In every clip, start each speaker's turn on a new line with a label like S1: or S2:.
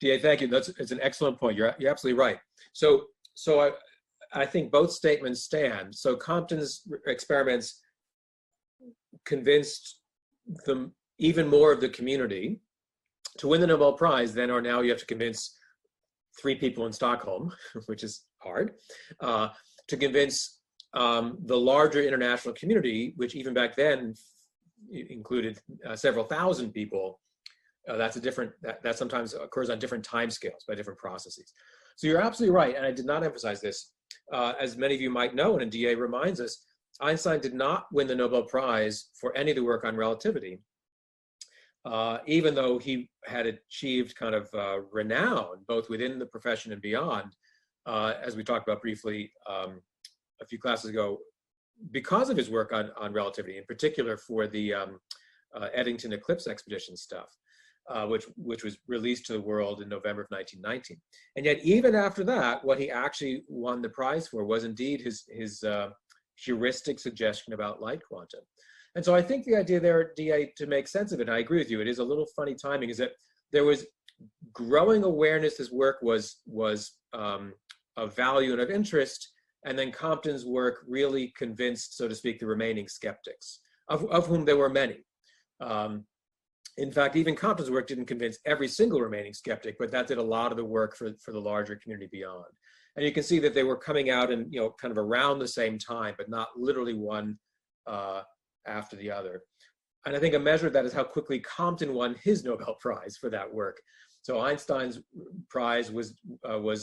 S1: DA, thank you. It's an excellent point. You're absolutely right. So I think both statements stand. So Compton's experiments convinced them even more of the community to win the Nobel Prize than or now you have to convince 3 people in Stockholm, which is hard, to convince the larger international community, which even back then included several thousand people. That's a different, that sometimes occurs on different timescales by different processes. So you're absolutely right, and I did not emphasize this. As many of you might know, and DA reminds us, Einstein did not win the Nobel Prize for any of the work on relativity, even though he had achieved kind of renown, both within the profession and beyond, as we talked about briefly a few classes ago, because of his work on relativity, in particular for the Eddington eclipse expedition stuff. Which was released to the world in November of 1919. And yet, even after that, what he actually won the prize for was indeed his heuristic suggestion about light quantum. And so I think the idea there, DA, to make sense of it, I agree with you, it is a little funny timing, is that there was growing awareness this work was of value and of interest, and then Compton's work really convinced, so to speak, the remaining skeptics, of whom there were many. In fact, even Compton's work didn't convince every single remaining skeptic, but that did a lot of the work for the larger community beyond. And you can see that they were coming out in, kind of around the same time, but not literally one after the other. And I think a measure of that is how quickly Compton won his Nobel Prize for that work. So Einstein's prize was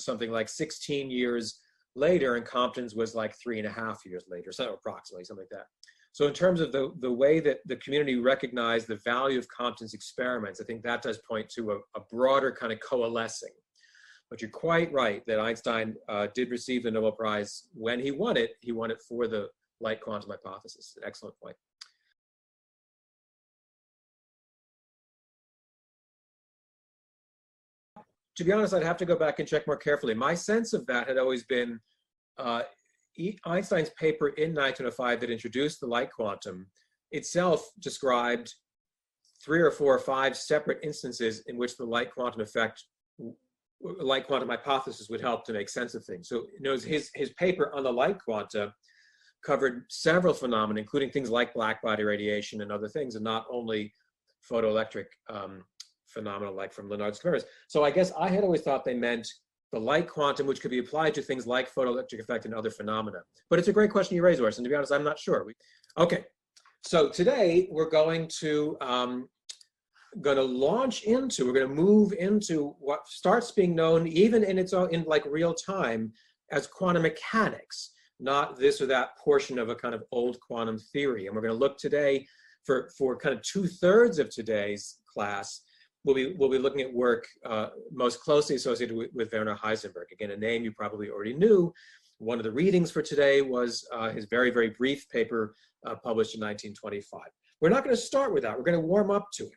S1: something like 16 years later, and Compton's was like 3.5 years later, so approximately, something like that. So in terms of the way that the community recognized the value of Compton's experiments, I think that does point to a broader kind of coalescing. But you're quite right that Einstein did receive the Nobel Prize. When he won it for the light quantum hypothesis. An excellent point. To be honest, I'd have to go back and check more carefully. My sense of that had always been Einstein's paper in 1905 that introduced the light quantum itself described 3 or 4 or 5 separate instances in which the light quantum hypothesis would help to make sense of things. So his paper on the light quanta covered several phenomena, including things like black body radiation and other things, and not only photoelectric phenomena like from Lenard's chimera's. So I guess I had always thought they meant the light quantum, which could be applied to things like photoelectric effect and other phenomena. But it's a great question you raise, Orson, and to be honest, I'm not sure. Okay, so today we're going to launch into, we're going to move into what starts being known even in its own, in like real time, as quantum mechanics, not this or that portion of a kind of old quantum theory. And we're going to look today for kind of 2/3 of today's class. We'll be looking at work most closely associated with Werner Heisenberg. Again, a name you probably already knew. One of the readings for today was his very, very brief paper published in 1925. We're not going to start with that. We're going to warm up to it.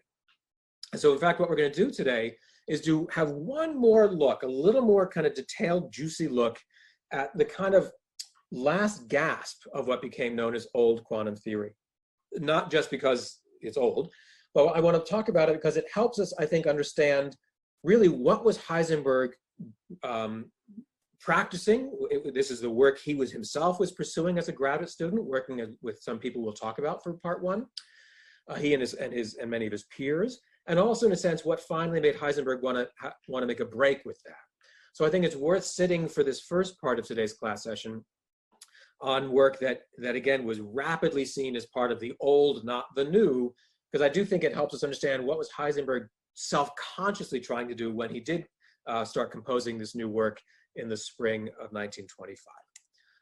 S1: And so, in fact, what we're going to do today is have one more look, a little more kind of detailed, juicy look at the kind of last gasp of what became known as old quantum theory. Not just because it's old, but I want to talk about it because it helps us, I think, understand really what was Heisenberg practicing. This is the work he himself was pursuing as a graduate student, working with some people we'll talk about for part 1. He and many of his peers, and also in a sense what finally made Heisenberg want to make a break with that. So I think it's worth sitting for this first part of today's class session on work that again was rapidly seen as part of the old, not the new. Because I do think it helps us understand what was Heisenberg self-consciously trying to do when he did start composing this new work in the spring of 1925.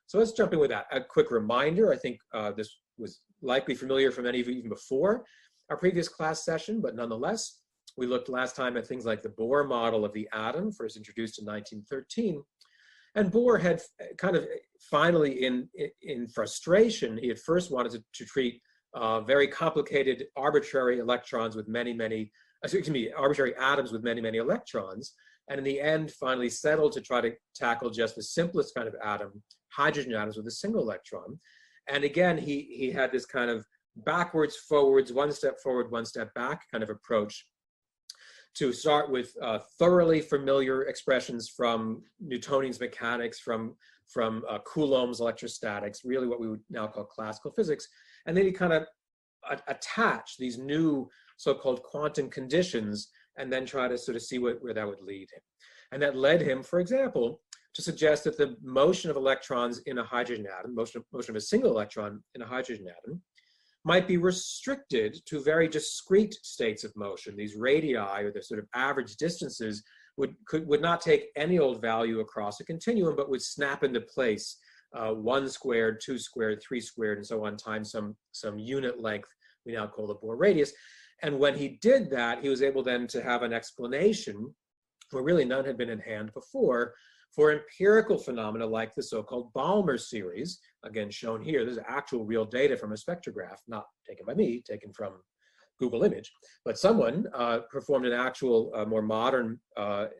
S1: So let's jump in with that. A quick reminder, I think this was likely familiar for many of you even before our previous class session, but nonetheless, we looked last time at things like the Bohr model of the atom, first introduced in 1913. And Bohr had kind of finally, in frustration, he had first wanted to treat very complicated arbitrary electrons with arbitrary atoms with many, many electrons. And in the end, finally settled to try to tackle just the simplest kind of atom, hydrogen atoms with a single electron. And again, he had this kind of backwards, forwards, one step forward, one step back kind of approach to start with thoroughly familiar expressions from Newtonian's mechanics, from Coulomb's electrostatics, really what we would now call classical physics. And then he kind of attach these new so-called quantum conditions and then try to sort of see where that would lead him. And that led him, for example, to suggest that the motion of electrons in a hydrogen atom, motion of a single electron in a hydrogen atom, might be restricted to very discrete states of motion. These radii, or the sort of average distances, would not take any old value across a continuum, but would snap into place 1 squared, 2 squared, 3 squared, and so on, times some unit length we now call the Bohr radius. And when he did that, he was able then to have an explanation where really none had been in hand before for empirical phenomena like the so-called Balmer series, again shown here. This is actual real data from a spectrograph, not taken by me, taken from Google Image, but someone performed an actual more modern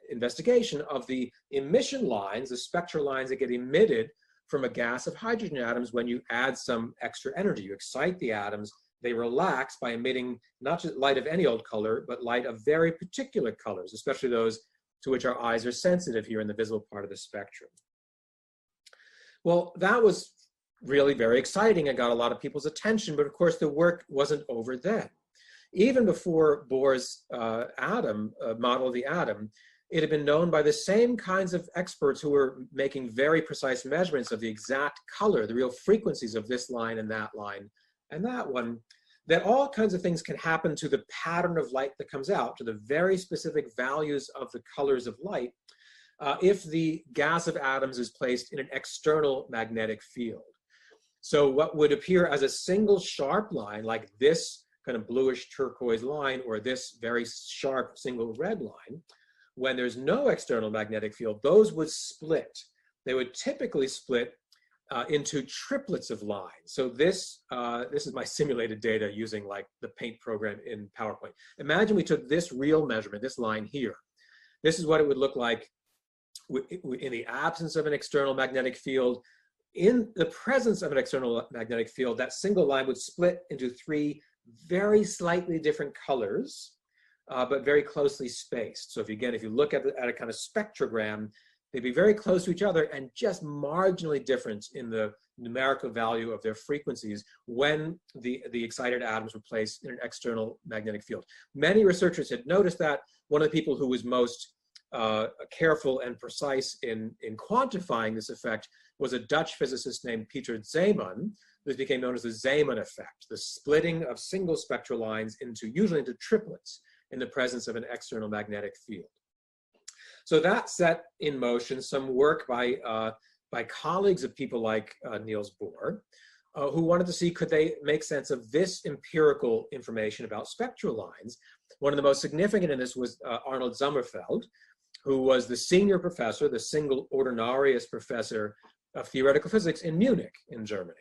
S1: investigation of the emission lines, the spectral lines that get emitted from a gas of hydrogen atoms when you add some extra energy. You excite the atoms, they relax by emitting not just light of any old color, but light of very particular colors, especially those to which our eyes are sensitive here in the visible part of the spectrum. Well, that was really very exciting and got a lot of people's attention, but of course the work wasn't over then. Even before Bohr's model of the atom, it had been known by the same kinds of experts who were making very precise measurements of the exact color, the real frequencies of this line and that one, that all kinds of things can happen to the pattern of light that comes out, to the very specific values of the colors of light, if the gas of atoms is placed in an external magnetic field. So what would appear as a single sharp line, like this kind of bluish turquoise line, or this very sharp single red line, when there's no external magnetic field, those would split. They would typically split into triplets of lines. So this is my simulated data using like the paint program in PowerPoint. Imagine we took this real measurement, this line here. This is what it would look like in the absence of an external magnetic field. In the presence of an external magnetic field, that single line would split into 3 very slightly different colors, but very closely spaced. So if you look at a kind of spectrogram, they'd be very close to each other and just marginally different in the numerical value of their frequencies when the excited atoms were placed in an external magnetic field. Many researchers had noticed that. One of the people who was most careful and precise in quantifying this effect was a Dutch physicist named Peter Zeeman. This became known as the Zeeman effect, the splitting of single spectral lines usually into triplets in the presence of an external magnetic field. So that set in motion some work by colleagues of people like Niels Bohr, who wanted to see could they make sense of this empirical information about spectral lines. One of the most significant in this was Arnold Sommerfeld, who was the senior professor, the single ordinarius professor of theoretical physics in Munich in Germany.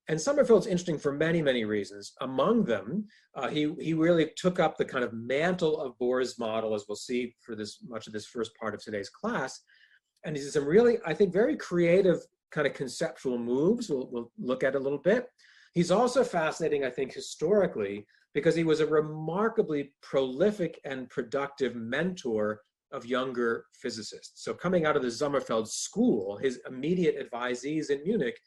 S1: And Sommerfeld's interesting for many, many reasons. Among them, he really took up the kind of mantle of Bohr's model, as we'll see for much of this first part of today's class. And he did some really, I think, very creative kind of conceptual moves. We'll look at a little bit. He's also fascinating, I think, historically, because he was a remarkably prolific and productive mentor of younger physicists. So coming out of the Sommerfeld school, his immediate advisees in Munich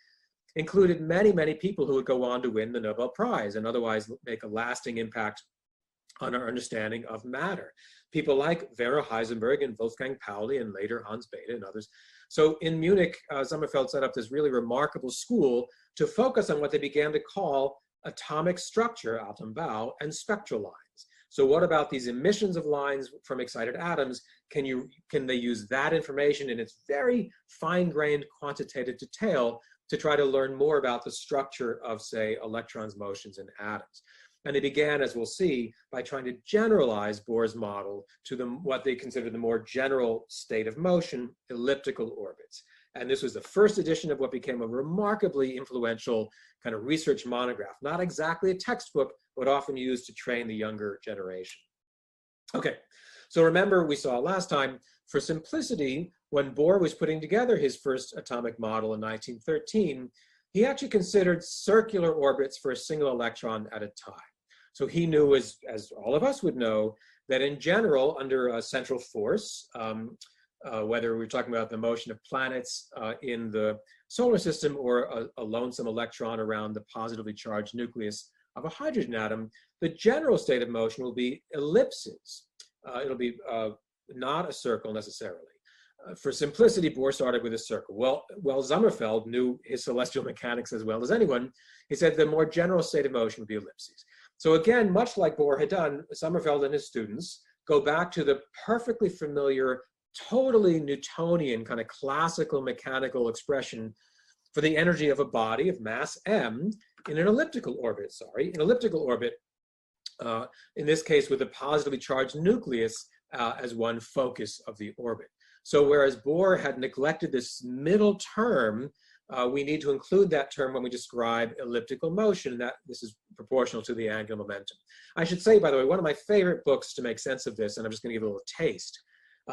S1: included many, many people who would go on to win the Nobel Prize and otherwise make a lasting impact on our understanding of matter. People like Werner Heisenberg and Wolfgang Pauli and later Hans Bethe and others. So in Munich, Sommerfeld set up this really remarkable school to focus on what they began to call atomic structure, Atombau, and spectral lines. So what about these emissions of lines from excited atoms? Can they use that information in its very fine-grained quantitative detail to try to learn more about the structure of, say, electrons' motions in atoms? And they began, as we'll see, by trying to generalize Bohr's model to what they considered the more general state of motion, elliptical orbits. And this was the first edition of what became a remarkably influential kind of research monograph, not exactly a textbook, but often used to train the younger generation. Okay, so remember we saw last time, for simplicity, when Bohr was putting together his first atomic model in 1913, he actually considered circular orbits for a single electron at a time. So he knew, as all of us would know, that in general, under a central force, whether we're talking about the motion of planets in the solar system or a lonesome electron around the positively charged nucleus of a hydrogen atom, the general state of motion will be ellipses. It'll be not a circle necessarily. For simplicity, Bohr started with a circle. Well, Sommerfeld knew his celestial mechanics as well as anyone. He said the more general state of motion would be ellipses. So again, much like Bohr had done, Sommerfeld and his students go back to the perfectly familiar, totally Newtonian kind of classical mechanical expression for the energy of a body of mass m in an elliptical orbit, in this case with a positively charged nucleus as one focus of the orbit. So whereas Bohr had neglected this middle term, we need to include that term when we describe elliptical motion, and that this is proportional to the angular momentum. I should say, by the way, one of my favorite books to make sense of this, and I'm just going to give it a little taste,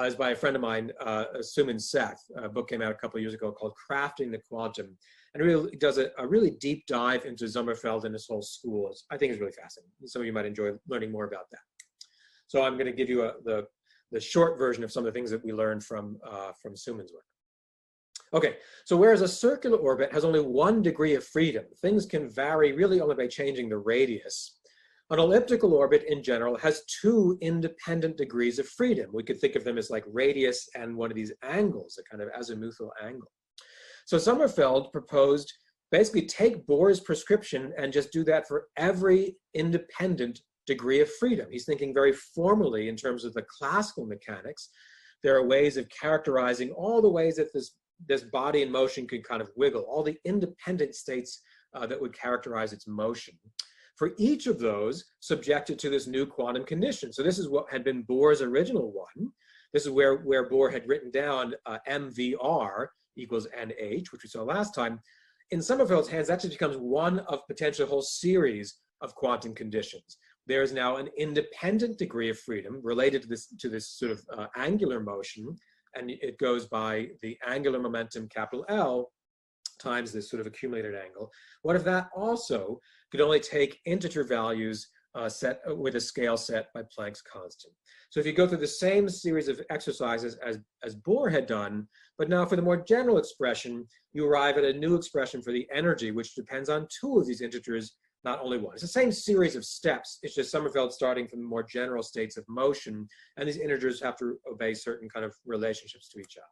S1: is by a friend of mine, Suman Seth. A book came out a couple of years ago called Crafting the Quantum, and it really does a really deep dive into Sommerfeld and his whole school. I think it's really fascinating. Some of you might enjoy learning more about that. So I'm going to give you the short version of some of the things that we learned from Suman's work. Okay, so whereas a circular orbit has only one degree of freedom, things can vary really only by changing the radius. An elliptical orbit in general has two independent degrees of freedom. We could think of them as like radius and one of these angles, a kind of azimuthal angle. So Sommerfeld proposed basically take Bohr's prescription and just do that for every independent degree of freedom. He's thinking very formally in terms of the classical mechanics. There are ways of characterizing all the ways that this body in motion could kind of wiggle, all the independent states that would characterize its motion. For each of those, subjected to this new quantum condition. So this is what had been Bohr's original one. This is where Bohr had written down mvr equals nh, which we saw last time. In Sommerfeld's hands, that just becomes one of potentially a whole series of quantum conditions. There is now an independent degree of freedom related to this sort of angular motion, and it goes by the angular momentum, capital L, times this sort of accumulated angle. What if that also could only take integer values set with a scale set by Planck's constant? So if you go through the same series of exercises as Bohr had done, but now for the more general expression, you arrive at a new expression for the energy, which depends on two of these integers, not only one. It's the same series of steps. It's just Sommerfeld starting from the more general states of motion, and these integers have to obey certain kind of relationships to each other.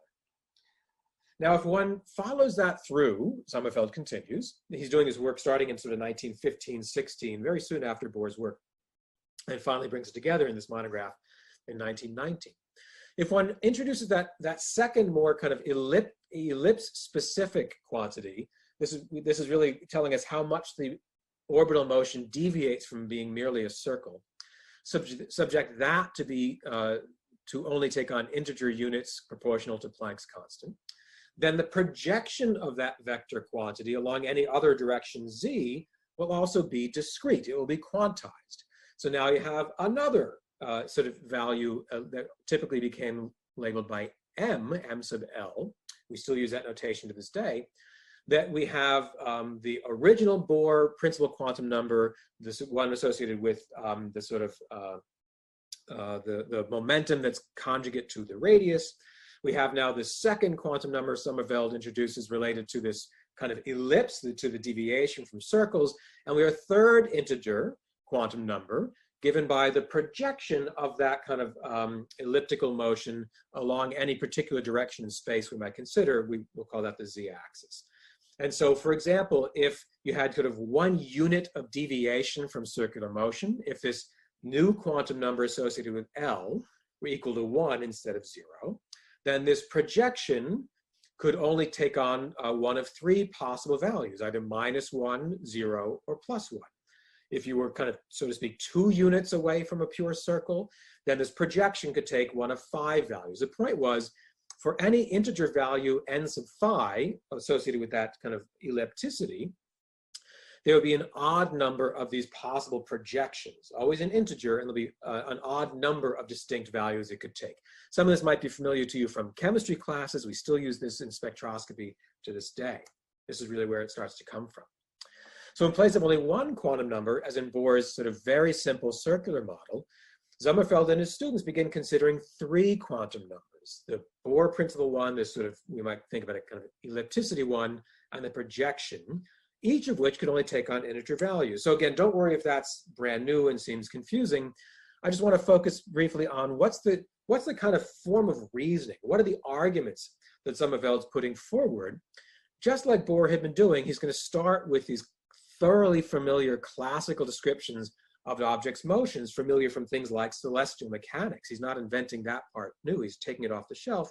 S1: Now, if one follows that through, Sommerfeld continues. He's doing his work starting in sort of 1915-16, very soon after Bohr's work, and finally brings it together in this monograph in 1919. If one introduces that second, more kind of ellipse-specific quantity, this is really telling us how much the orbital motion deviates from being merely a circle. Subject that to be to only take on integer units proportional to Planck's constant. Then the projection of that vector quantity along any other direction z will also be discrete. It will be quantized. So now you have another sort of value that typically became labeled by m sub L. We still use that notation to this day. That we have the original Bohr principal quantum number, this one associated with the sort of the momentum that's conjugate to the radius. We have now the second quantum number Sommerfeld introduces related to this kind of ellipse, to the deviation from circles. And we have a third integer quantum number given by the projection of that kind of elliptical motion along any particular direction in space we might consider. We will call that the z-axis. And so, for example, if you had sort of one unit of deviation from circular motion, if this new quantum number associated with L were equal to 1 instead of 0, then this projection could only take on one of three possible values, either -1, 0, or +1. If you were kind of, so to speak, 2 units away from a pure circle, then this projection could take one of 5 values. The point was, for any integer value n sub phi associated with that kind of ellipticity, there would be an odd number of these possible projections, always an integer, and there'll be an odd number of distinct values it could take. Some of this might be familiar to you from chemistry classes. We still use this in spectroscopy to this day. This is really where it starts to come from. So in place of only one quantum number, as in Bohr's sort of very simple circular model, Sommerfeld and his students begin considering three quantum numbers: the Bohr principal one, this sort of, we might think about a kind of ellipticity one, and the projection, each of which could only take on integer values. So again, don't worry if that's brand new and seems confusing. I just want to focus briefly on what's the kind of form of reasoning? What are the arguments that Sommerfeld's putting forward? Just like Bohr had been doing, he's going to start with these thoroughly familiar classical descriptions of the object's motions, familiar from things like celestial mechanics. He's not inventing that part new, he's taking it off the shelf.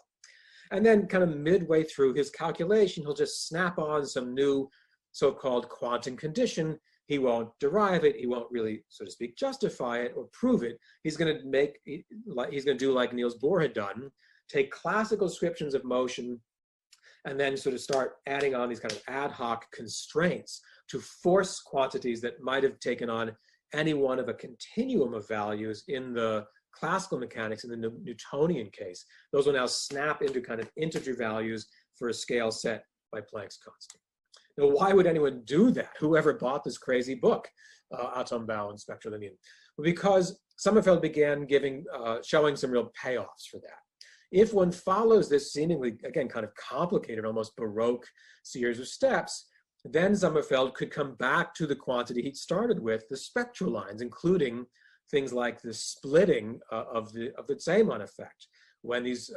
S1: And then kind of midway through his calculation, he'll just snap on some new so-called quantum condition. He won't derive it, he won't really, so to speak, justify it or prove it. He's going to do like Niels Bohr had done, take classical descriptions of motion and then sort of start adding on these kind of ad hoc constraints to force quantities that might have taken on any one of a continuum of values in the classical mechanics, in the Newtonian case. Those will now snap into kind of integer values for a scale set by Planck's constant. Now, why would anyone do that? Whoever bought this crazy book, Atombau and Spektrallinie? Well, because Sommerfeld began showing some real payoffs for that. If one follows this seemingly, again, kind of complicated, almost Baroque series of steps, then Sommerfeld could come back to the quantity he'd started with, the spectral lines, including things like the splitting of the Zeeman effect, when these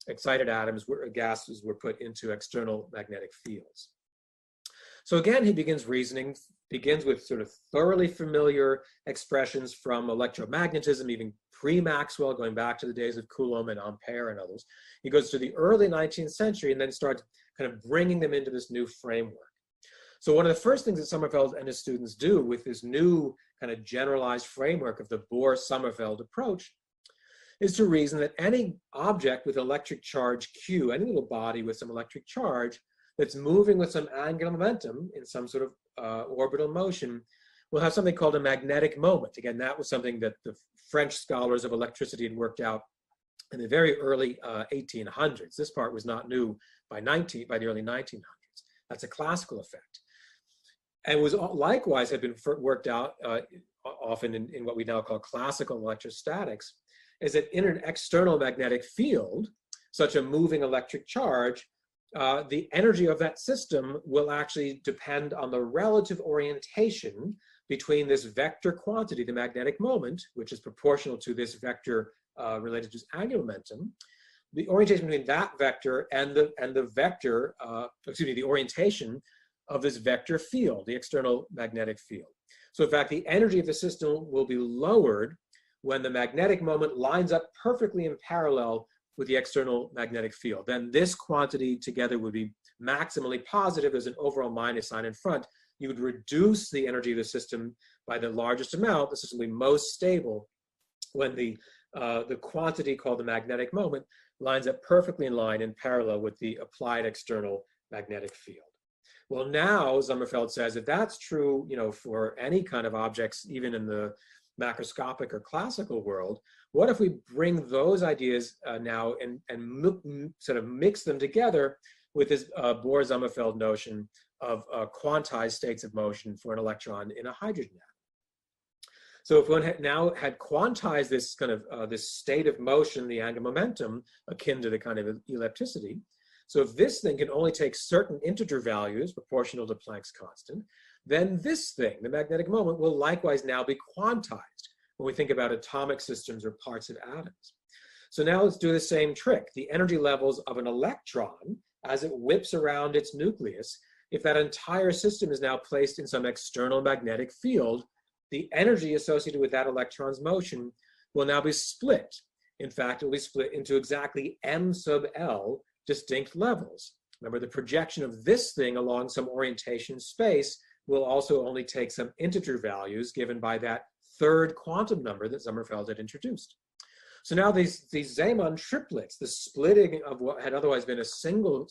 S1: excited atoms, gases were put into external magnetic fields. So again, he begins with sort of thoroughly familiar expressions from electromagnetism, even pre-Maxwell, going back to the days of Coulomb and Ampere and others. He goes to the early 19th century and then starts kind of bringing them into this new framework. So one of the first things that Sommerfeld and his students do with this new kind of generalized framework of the Bohr-Sommerfeld approach is to reason that any object with electric charge Q, any little body with some electric charge that's moving with some angular momentum in some sort of orbital motion will have something called a magnetic moment. Again, that was something that the French scholars of electricity had worked out in the very early 1800s. This part was not new by the early 1900s. That's a classical effect. And was likewise had been worked out often in what we now call classical electrostatics, is that in an external magnetic field, such a moving electric charge, the energy of that system will actually depend on the relative orientation between this vector quantity, the magnetic moment, which is proportional to this vector related to its angular momentum, the orientation between that vector and the vector, the orientation of this vector field, the external magnetic field. So in fact, the energy of the system will be lowered when the magnetic moment lines up perfectly in parallel with the external magnetic field. Then this quantity together would be maximally positive. There's an overall minus sign in front. You would reduce the energy of the system by the largest amount. The system will be most stable when the quantity called the magnetic moment lines up perfectly in line in parallel with the applied external magnetic field. Well, now Sommerfeld says if that's true, for any kind of objects, even in the macroscopic or classical world, what if we bring those ideas now and sort of mix them together with this Bohr-Sommerfeld notion of quantized states of motion for an electron in a hydrogen atom? So if one now had quantized this kind of this state of motion, the angular momentum, akin to the kind of ellipticity, so if this thing can only take certain integer values proportional to Planck's constant, then this thing, the magnetic moment, will likewise now be quantized when we think about atomic systems or parts of atoms. So now let's do the same trick. The energy levels of an electron, as it whips around its nucleus, if that entire system is now placed in some external magnetic field, the energy associated with that electron's motion will now be split. In fact, it will be split into exactly m sub L distinct levels. Remember, the projection of this thing along some orientation space will also only take some integer values given by that third quantum number that Sommerfeld had introduced. So now these Zeeman triplets, the splitting of what had otherwise been a single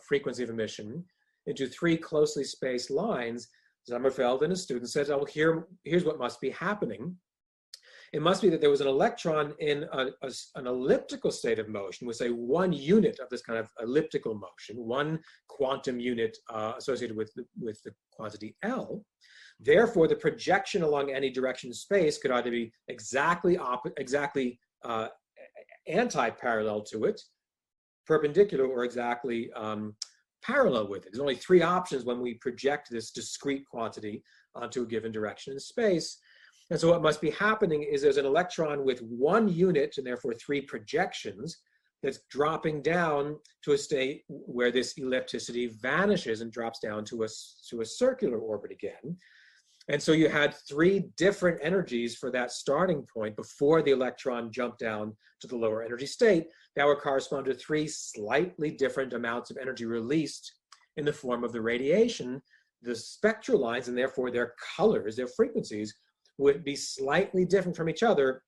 S1: frequency of emission into three closely spaced lines, Sommerfeld and his students said, oh, here's what must be happening. It must be that there was an electron in an elliptical state of motion with, say, one unit of this kind of elliptical motion, one quantum unit associated with the quantity L. Therefore, the projection along any direction in space could either be exactly anti-parallel to it, perpendicular, or exactly parallel with it. There's only three options when we project this discrete quantity onto a given direction in space. And so what must be happening is there's an electron with one unit, and therefore three projections, that's dropping down to a state where this ellipticity vanishes and drops down to a circular orbit again. And so you had three different energies for that starting point before the electron jumped down to the lower energy state that would correspond to three slightly different amounts of energy released in the form of the radiation. The spectral lines, and therefore their colors, their frequencies, would be slightly different from each other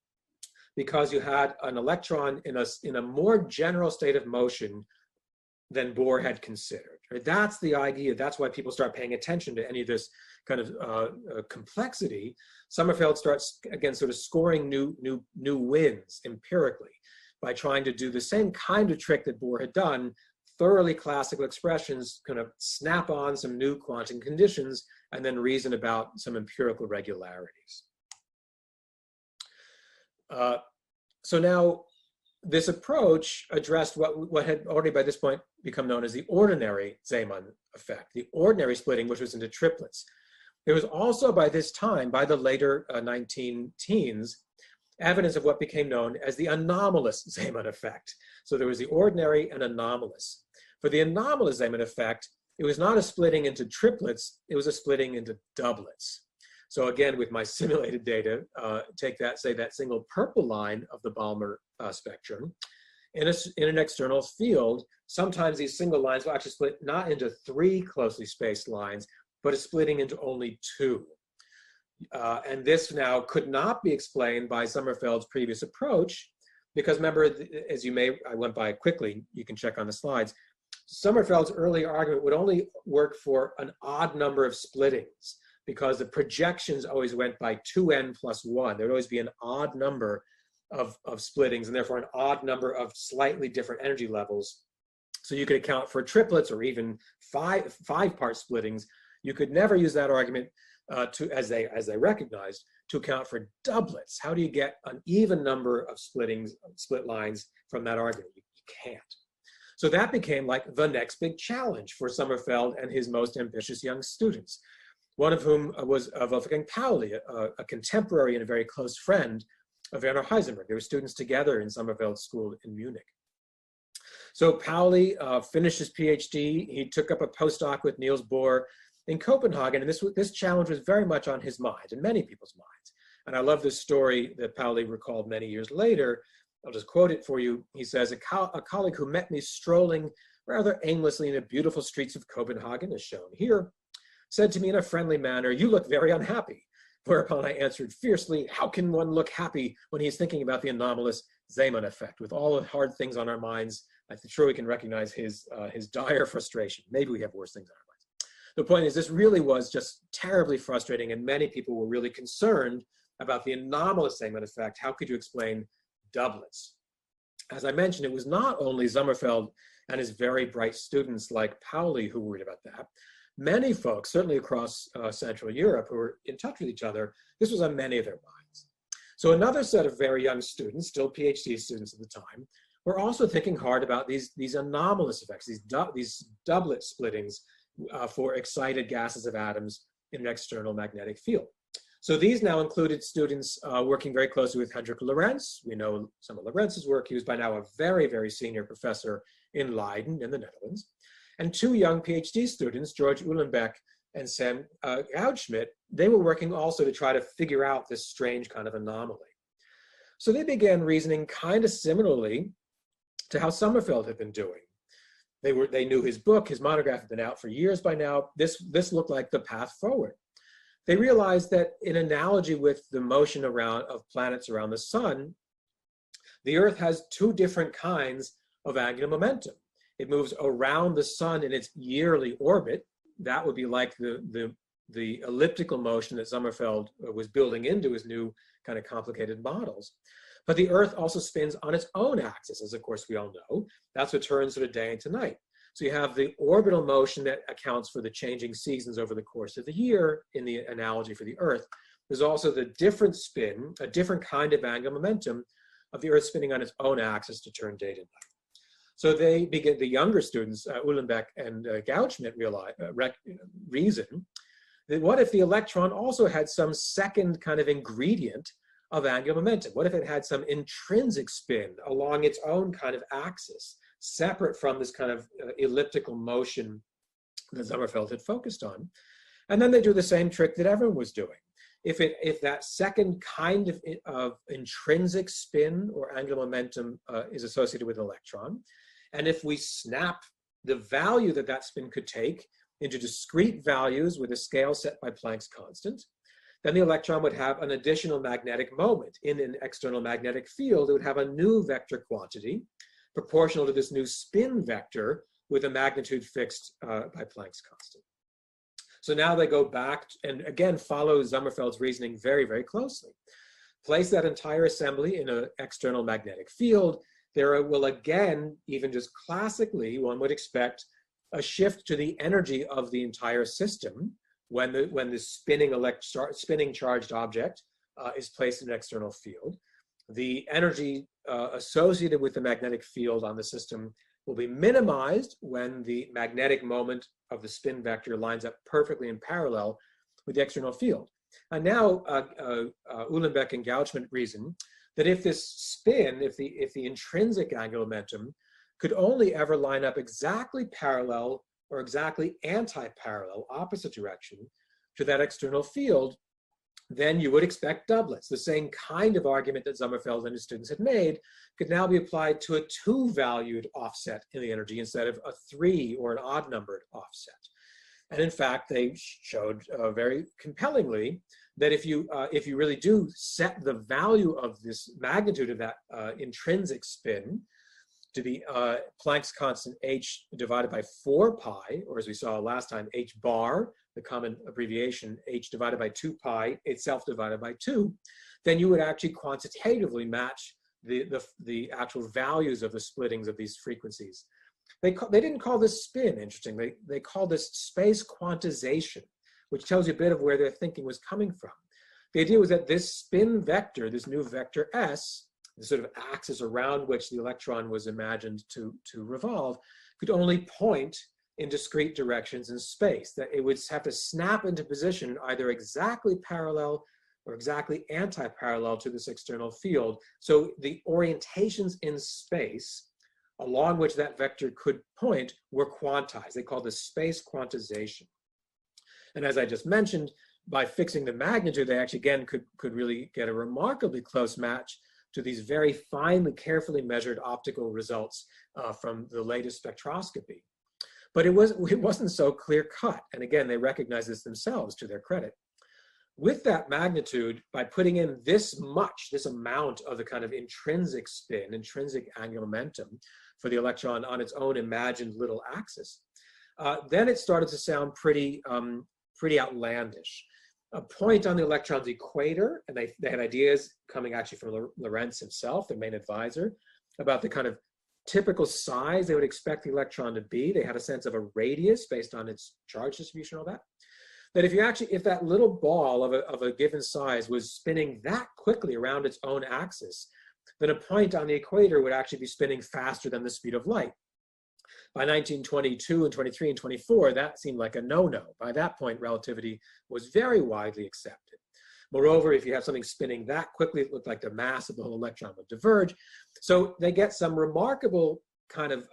S1: because you had an electron in a more general state of motion than Bohr had considered. Right? That's the idea. That's why people start paying attention to any of this kind of complexity. Sommerfeld starts, again, sort of scoring new wins empirically by trying to do the same kind of trick that Bohr had done, thoroughly classical expressions, kind of snap on some new quantum conditions, and then reason about some empirical regularities. So now, this approach addressed what had already by this point become known as the ordinary Zeeman effect, the ordinary splitting, which was into triplets. There was also by this time, by the later 19-teens, evidence of what became known as the anomalous Zeeman effect. So there was the ordinary and anomalous. For the anomalous Zeeman effect, it was not a splitting into triplets, it was a splitting into doublets. So again, with my simulated data, take that, say that single purple line of the Balmer spectrum. In an external field, sometimes these single lines will actually split not into three closely spaced lines, but is splitting into only two. And this now could not be explained by Sommerfeld's previous approach, because remember, as you may, I went by it quickly, you can check on the slides, Sommerfeld's earlier argument would only work for an odd number of splittings, because the projections always went by 2n plus 1. There would always be an odd number of splittings, and therefore an odd number of slightly different energy levels. So you could account for triplets or even five-part splittings. You could never use that argument as they recognized, to account for doublets. How do you get an even number of split lines from that argument? You can't. So that became like the next big challenge for Sommerfeld and his most ambitious young students, one of whom was Wolfgang Pauli, a contemporary and a very close friend of Werner Heisenberg. They were students together in Sommerfeld's school in Munich. So Pauli finished his PhD. He took up a postdoc with Niels Bohr in Copenhagen, and this challenge was very much on his mind and many people's minds. And I love this story that Pauli recalled many years later. I'll just quote it for you. He says, a colleague who met me strolling rather aimlessly in the beautiful streets of Copenhagen, as shown here, said to me in a friendly manner, "You look very unhappy." Whereupon I answered fiercely, "How can one look happy when he's thinking about the anomalous Zeeman effect? With all the hard things on our minds, I'm sure we can recognize his dire frustration. Maybe we have worse things on our minds." The point is, this really was just terribly frustrating, and many people were really concerned about the anomalous Zeeman effect. How could you explain doublets? As I mentioned, it was not only Sommerfeld and his very bright students like Pauli who worried about that. Many folks, certainly across Central Europe, who were in touch with each other, this was on many of their minds. So another set of very young students, still PhD students at the time, were also thinking hard about these anomalous effects, these doublet splittings for excited gases of atoms in an external magnetic field. So these now included students working very closely with Hendrik Lorentz. We know some of Lorentz's work. He was by now a very, very senior professor in Leiden in the Netherlands. And two young PhD students, George Uhlenbeck and Sam Goudsmit, they were working also to try to figure out this strange kind of anomaly. So they began reasoning kind of similarly to how Sommerfeld had been doing. They knew his book, his monograph had been out for years by now. This looked like the path forward. They realized that in analogy with the motion of planets around the sun, the Earth has two different kinds of angular momentum. It moves around the sun in its yearly orbit. That would be like the elliptical motion that Sommerfeld was building into his new kind of complicated models. But the Earth also spins on its own axis, as of course we all know. That's what turns sort of day into night. So you have the orbital motion that accounts for the changing seasons over the course of the year in the analogy for the Earth. There's also the different spin, a different kind of angular momentum of the Earth spinning on its own axis to turn day to night. So they begin, the younger students, Uhlenbeck and Gauchschmidt reason that what if the electron also had some second kind of ingredient of angular momentum? What if it had some intrinsic spin along its own kind of axis, separate from this kind of elliptical motion that Sommerfeld had focused on? And then they do the same trick that everyone was doing. If that second kind of intrinsic spin or angular momentum is associated with an electron, and if we snap the value that that spin could take into discrete values with a scale set by Planck's constant, then the electron would have an additional magnetic moment. In an external magnetic field, it would have a new vector quantity proportional to this new spin vector with a magnitude fixed by Planck's constant. So now they go back and again follow Sommerfeld's reasoning very, very closely. Place that entire assembly in an external magnetic field. There will again, even just classically, one would expect a shift to the energy of the entire system when the spinning charged object is placed in an external field. The energy associated with the magnetic field on the system will be minimized when the magnetic moment of the spin vector lines up perfectly in parallel with the external field. And now Uhlenbeck and Gauchschmidt reason that if this spin, if the intrinsic angular momentum could only ever line up exactly parallel or exactly anti-parallel, opposite direction, to that external field, then you would expect doublets. The same kind of argument that Sommerfeld and his students had made could now be applied to a 2-valued offset in the energy instead of a 3 or an odd-numbered offset. And in fact, they showed very compellingly that if you really do set the value of this magnitude of that intrinsic spin to be Planck's constant h divided by 4 pi, or as we saw last time, h bar, the common abbreviation, h divided by 2 pi, itself divided by 2, then you would actually quantitatively match the actual values of the splittings of these frequencies. They didn't call this spin, interesting. They call this space quantization, which tells you a bit of where their thinking was coming from. The idea was that this spin vector, this new vector S, the sort of axis around which the electron was imagined to revolve, could only point in discrete directions in space, that it would have to snap into position either exactly parallel or exactly anti-parallel to this external field. So the orientations in space along which that vector could point were quantized. They call this space quantization. And as I just mentioned, by fixing the magnitude, they actually again could really get a remarkably close match to these very finely, carefully measured optical results from the latest spectroscopy. But it wasn't so clear cut. And again, they recognize this themselves to their credit. With that magnitude, by putting in this amount of the kind of intrinsic spin, intrinsic angular momentum for the electron on its own imagined little axis, then it started to sound pretty outlandish. A point on the electron's equator, and they had ideas coming actually from Lorentz himself, their main advisor, about the kind of typical size they would expect the electron to be. They had a sense of a radius based on its charge distribution, all that. That if that little ball of a given size was spinning that quickly around its own axis, then a point on the equator would actually be spinning faster than the speed of light. By 1922 and 23 and 24, that seemed like a no-no. By that point, relativity was very widely accepted. Moreover, if you have something spinning that quickly, it looked like the mass of the whole electron would diverge. So they get some remarkable kind of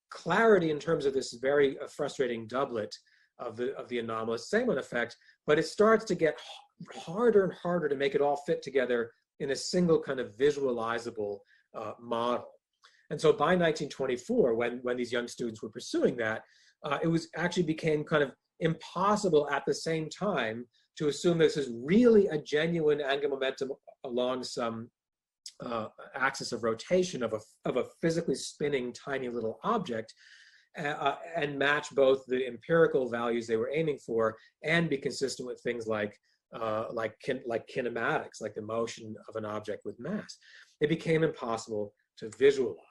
S1: clarity in terms of this very frustrating doublet of the anomalous Zeeman effect, but it starts to get harder and harder to make it all fit together in a single kind of visualizable model. And so by 1924, when these young students were pursuing that, it became kind of impossible at the same time to assume this is really a genuine angular momentum along some axis of rotation of a physically spinning tiny little object, and match both the empirical values they were aiming for and be consistent with things like kinematics, like the motion of an object with mass. It became impossible to visualize.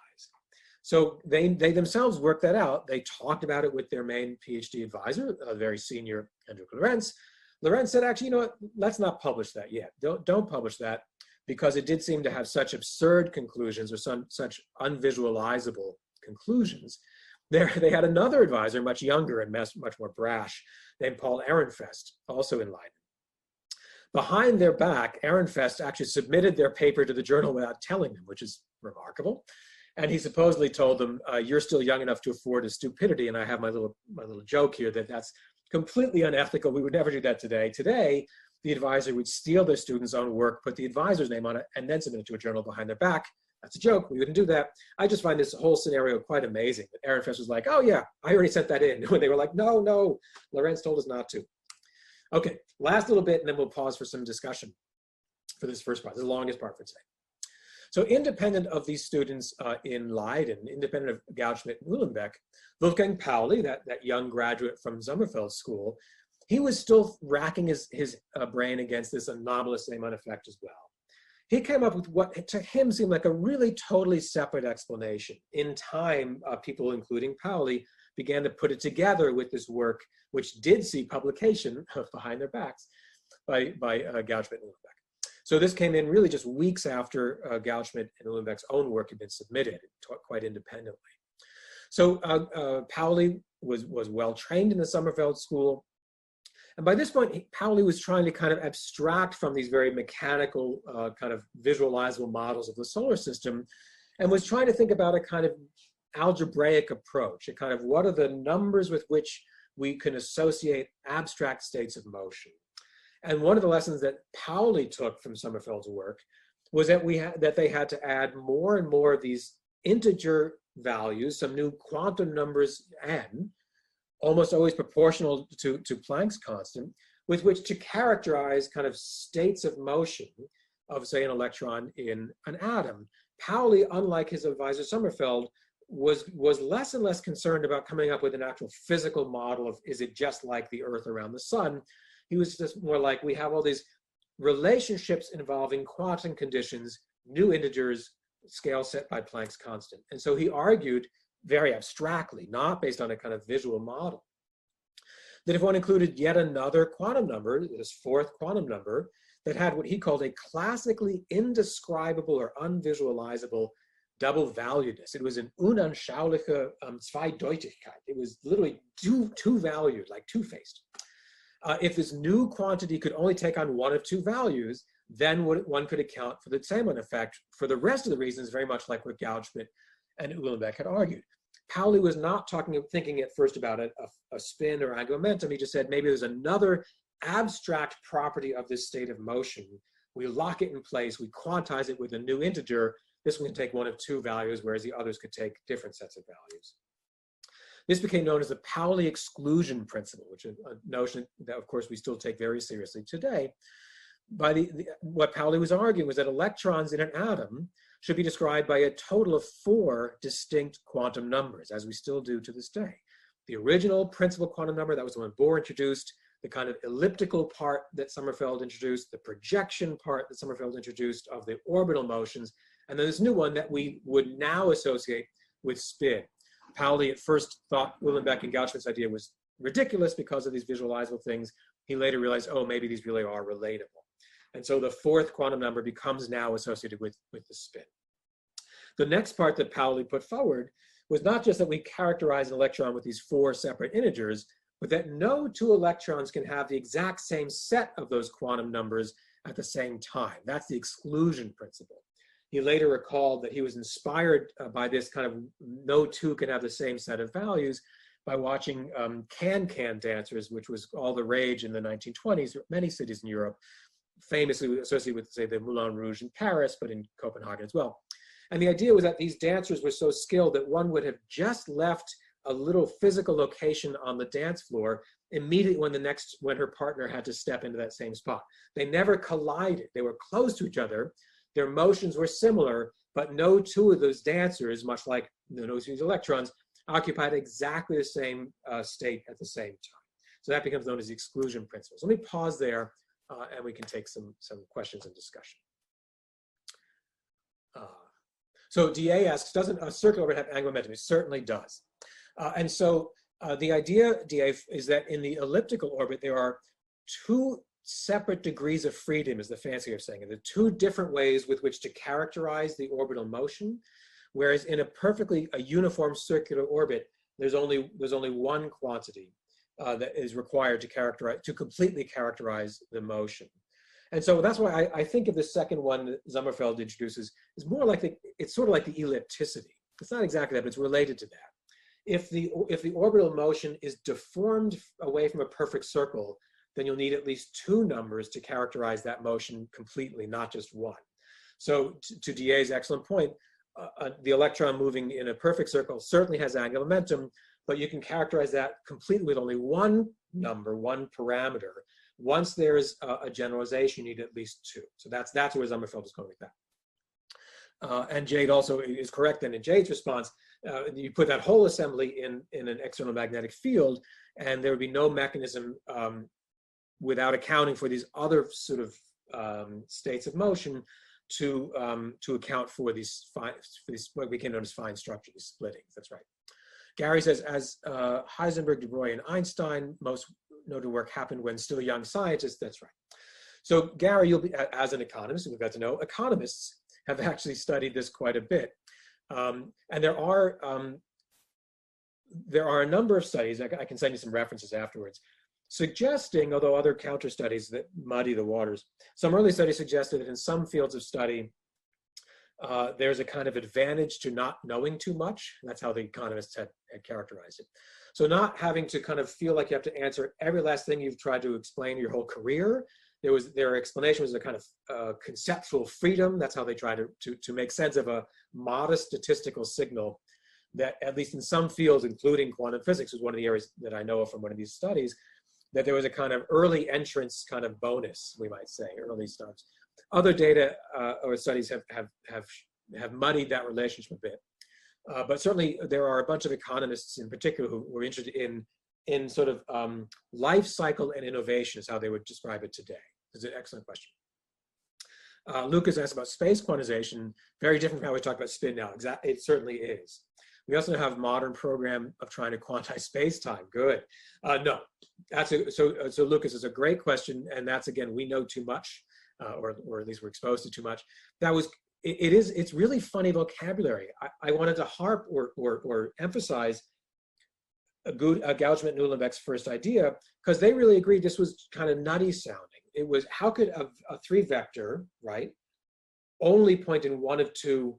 S1: So they themselves worked that out. They talked about it with their main PhD advisor, a very senior Andrew Lorenz. Lorenz said, actually, you know what, let's not publish that yet. Don't publish that, because it did seem to have such absurd conclusions, or such unvisualizable conclusions. They had another advisor, much younger and much more brash, named Paul Ehrenfest, also in Leiden. Behind their back, Ehrenfest actually submitted their paper to the journal without telling them, which is remarkable. And he supposedly told them, you're still young enough to afford a stupidity. And I have my little joke here that that's completely unethical. We would never do that today. Today, the advisor would steal their student's own work, put the advisor's name on it, and then submit it to a journal behind their back. That's a joke. We wouldn't do that. I just find this whole scenario quite amazing. That Ehrenfest was like, oh yeah, I already sent that in. When they were like, no, Lorenz told us not to. Okay, last little bit, and then we'll pause for some discussion for this first part. This is the longest part for today. So independent of these students in Leiden, independent of Goudschmidt and Uhlenbeck, Wolfgang Pauli, that young graduate from Sommerfeld School, he was still racking his brain against this anomalous Zeeman effect as well. He came up with what to him seemed like a really totally separate explanation. In time, people, including Pauli, began to put it together with this work, which did see publication behind their backs by Goudschmidt and Uhlenbeck. So this came in really just weeks after Goudschmidt and Uhlenbeck's own work had been submitted, quite independently. So Pauli was well trained in the Sommerfeld School. And by this point, Pauli was trying to kind of abstract from these very mechanical, kind of visualizable models of the solar system, and was trying to think about a kind of algebraic approach, a kind of what are the numbers with which we can associate abstract states of motion. And one of the lessons that Pauli took from Sommerfeld's work was that they had to add more and more of these integer values, some new quantum numbers n, almost always proportional to Planck's constant, with which to characterize kind of states of motion of, say, an electron in an atom. Pauli, unlike his advisor Sommerfeld, was less and less concerned about coming up with an actual physical model of, is it just like the Earth around the sun? He was just more like, we have all these relationships involving quantum conditions, new integers, scale set by Planck's constant. And so he argued very abstractly, not based on a kind of visual model, that if one included yet another quantum number, this fourth quantum number, that had what he called a classically indescribable or unvisualizable double valuedness. It was an unanschauliche Zweideutigkeit. It was literally two valued, like two-faced. If this new quantity could only take on one of two values, then one could account for the Zeeman effect for the rest of the reasons, very much like what Goudschmidt and Uhlenbeck had argued. Pauli was not thinking at first about a spin or angular momentum. He just said maybe there's another abstract property of this state of motion. We lock it in place, we quantize it with a new integer. This one can take one of two values, whereas the others could take different sets of values. This became known as the Pauli exclusion principle, which is a notion that, of course, we still take very seriously today. What Pauli was arguing was that electrons in an atom should be described by a total of 4 distinct quantum numbers, as we still do to this day. The original principal quantum number, that was the one Bohr introduced, the kind of elliptical part that Sommerfeld introduced, the projection part that Sommerfeld introduced of the orbital motions, and then this new one that we would now associate with spin. Pauli at first thought Uhlenbeck and Goudschmidt's idea was ridiculous because of these visualizable things. He later realized, oh, maybe these really are relatable. And so the 4th quantum number becomes now associated with the spin. The next part that Pauli put forward was not just that we characterize an electron with these 4 separate integers, but that no 2 electrons can have the exact same set of those quantum numbers at the same time. That's the exclusion principle. He later recalled that he was inspired by this kind of no 2 can have the same set of values by watching can-can dancers, which was all the rage in the 1920s, many cities in Europe, famously associated with, say, the Moulin Rouge in Paris, but in Copenhagen as well. And the idea was that these dancers were so skilled that one would have just left a little physical location on the dance floor immediately when her partner had to step into that same spot. They never collided. They were close to each other. Their motions were similar, but no 2 of those dancers, much like no 2 of these electrons, occupied exactly the same state at the same time. So that becomes known as the exclusion principle. So let me pause there, and we can take some questions and discussion. So DA asks, doesn't a circular orbit have angular momentum? It certainly does. And so the idea, DA, is that in the elliptical orbit, there are two separate degrees of freedom, is the fancy way of saying it. There are two different ways with which to characterize the orbital motion, whereas in a uniform circular orbit, there's only one quantity that is required to completely characterize the motion. And so that's why I think of the second one that Sommerfeld introduces is more like it's sort of like the ellipticity. It's not exactly that, but it's related to that. If the orbital motion is deformed away from a perfect circle, then you'll need at least two numbers to characterize that motion completely, not just one. So to DA's excellent point, the electron moving in a perfect circle certainly has angular momentum, but you can characterize that completely with only one number, one parameter. Once there's a generalization, you need at least two. So that's where Sommerfeld is going with that. And Jade also is correct then in Jade's response. You put that whole assembly in an external magnetic field, and there would be no mechanism without accounting for these other sort of states of motion to account for these what we can notice fine structures, these splittings. That's right. Gary says, as Heisenberg, de Broglie, and Einstein, most noted work happened when still young scientists. That's right. So Gary, you'll be, as an economist, and we've got to know, economists have actually studied this quite a bit. And there are a number of studies, I can send you some references afterwards, suggesting, although other counter studies that muddy the waters, some early studies suggested that in some fields of study, there's a kind of advantage to not knowing too much. That's how the economists had characterized it. So not having to kind of feel like you have to answer every last thing you've tried to explain your whole career. Their explanation was a kind of conceptual freedom. That's how they tried to make sense of a modest statistical signal that, at least in some fields, including quantum physics, was one of the areas that I know of from one of these studies, that there was a kind of early entrance kind of bonus, we might say, early starts. Other data or studies have muddied that relationship a bit. But certainly there are a bunch of economists in particular who were interested in sort of life cycle and innovation is how they would describe it today. It's an excellent question. Lucas asked about space quantization, very different from how we talk about spin now. It certainly is. We also have a modern program of trying to quantize space-time. Good. No, so Lucas, is a great question, and that's, again, we know too much, or at least we're exposed to too much. It's really funny vocabulary. I wanted to harp or emphasize Gauss-Schmidt Uhlenbeck's first idea, because they really agreed this was kind of nutty sounding. It was, how could a three vector, right, only point in one of two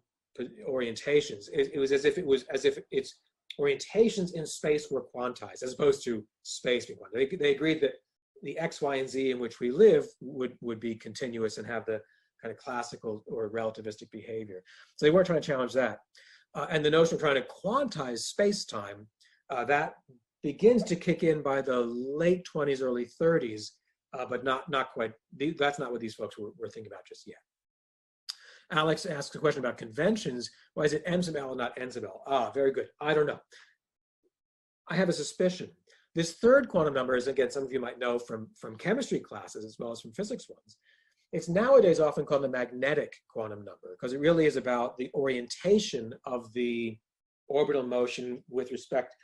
S1: orientations? It was as if its orientations in space were quantized, as opposed to space being quantized. They agreed that the X, Y, and Z in which we live would be continuous and have the kind of classical or relativistic behavior. So they weren't trying to challenge that. And the notion of trying to quantize space-time, that begins to kick in by the late 20s, early 30s, but not quite. That's not what these folks were thinking about just yet. Alex asks a question about conventions. Why is it M sub L and not N sub L? Ah, very good. I don't know. I have a suspicion. This third quantum number is, again, some of you might know from chemistry classes as well as from physics ones. It's nowadays often called the magnetic quantum number, because it really is about the orientation of the orbital motion with respect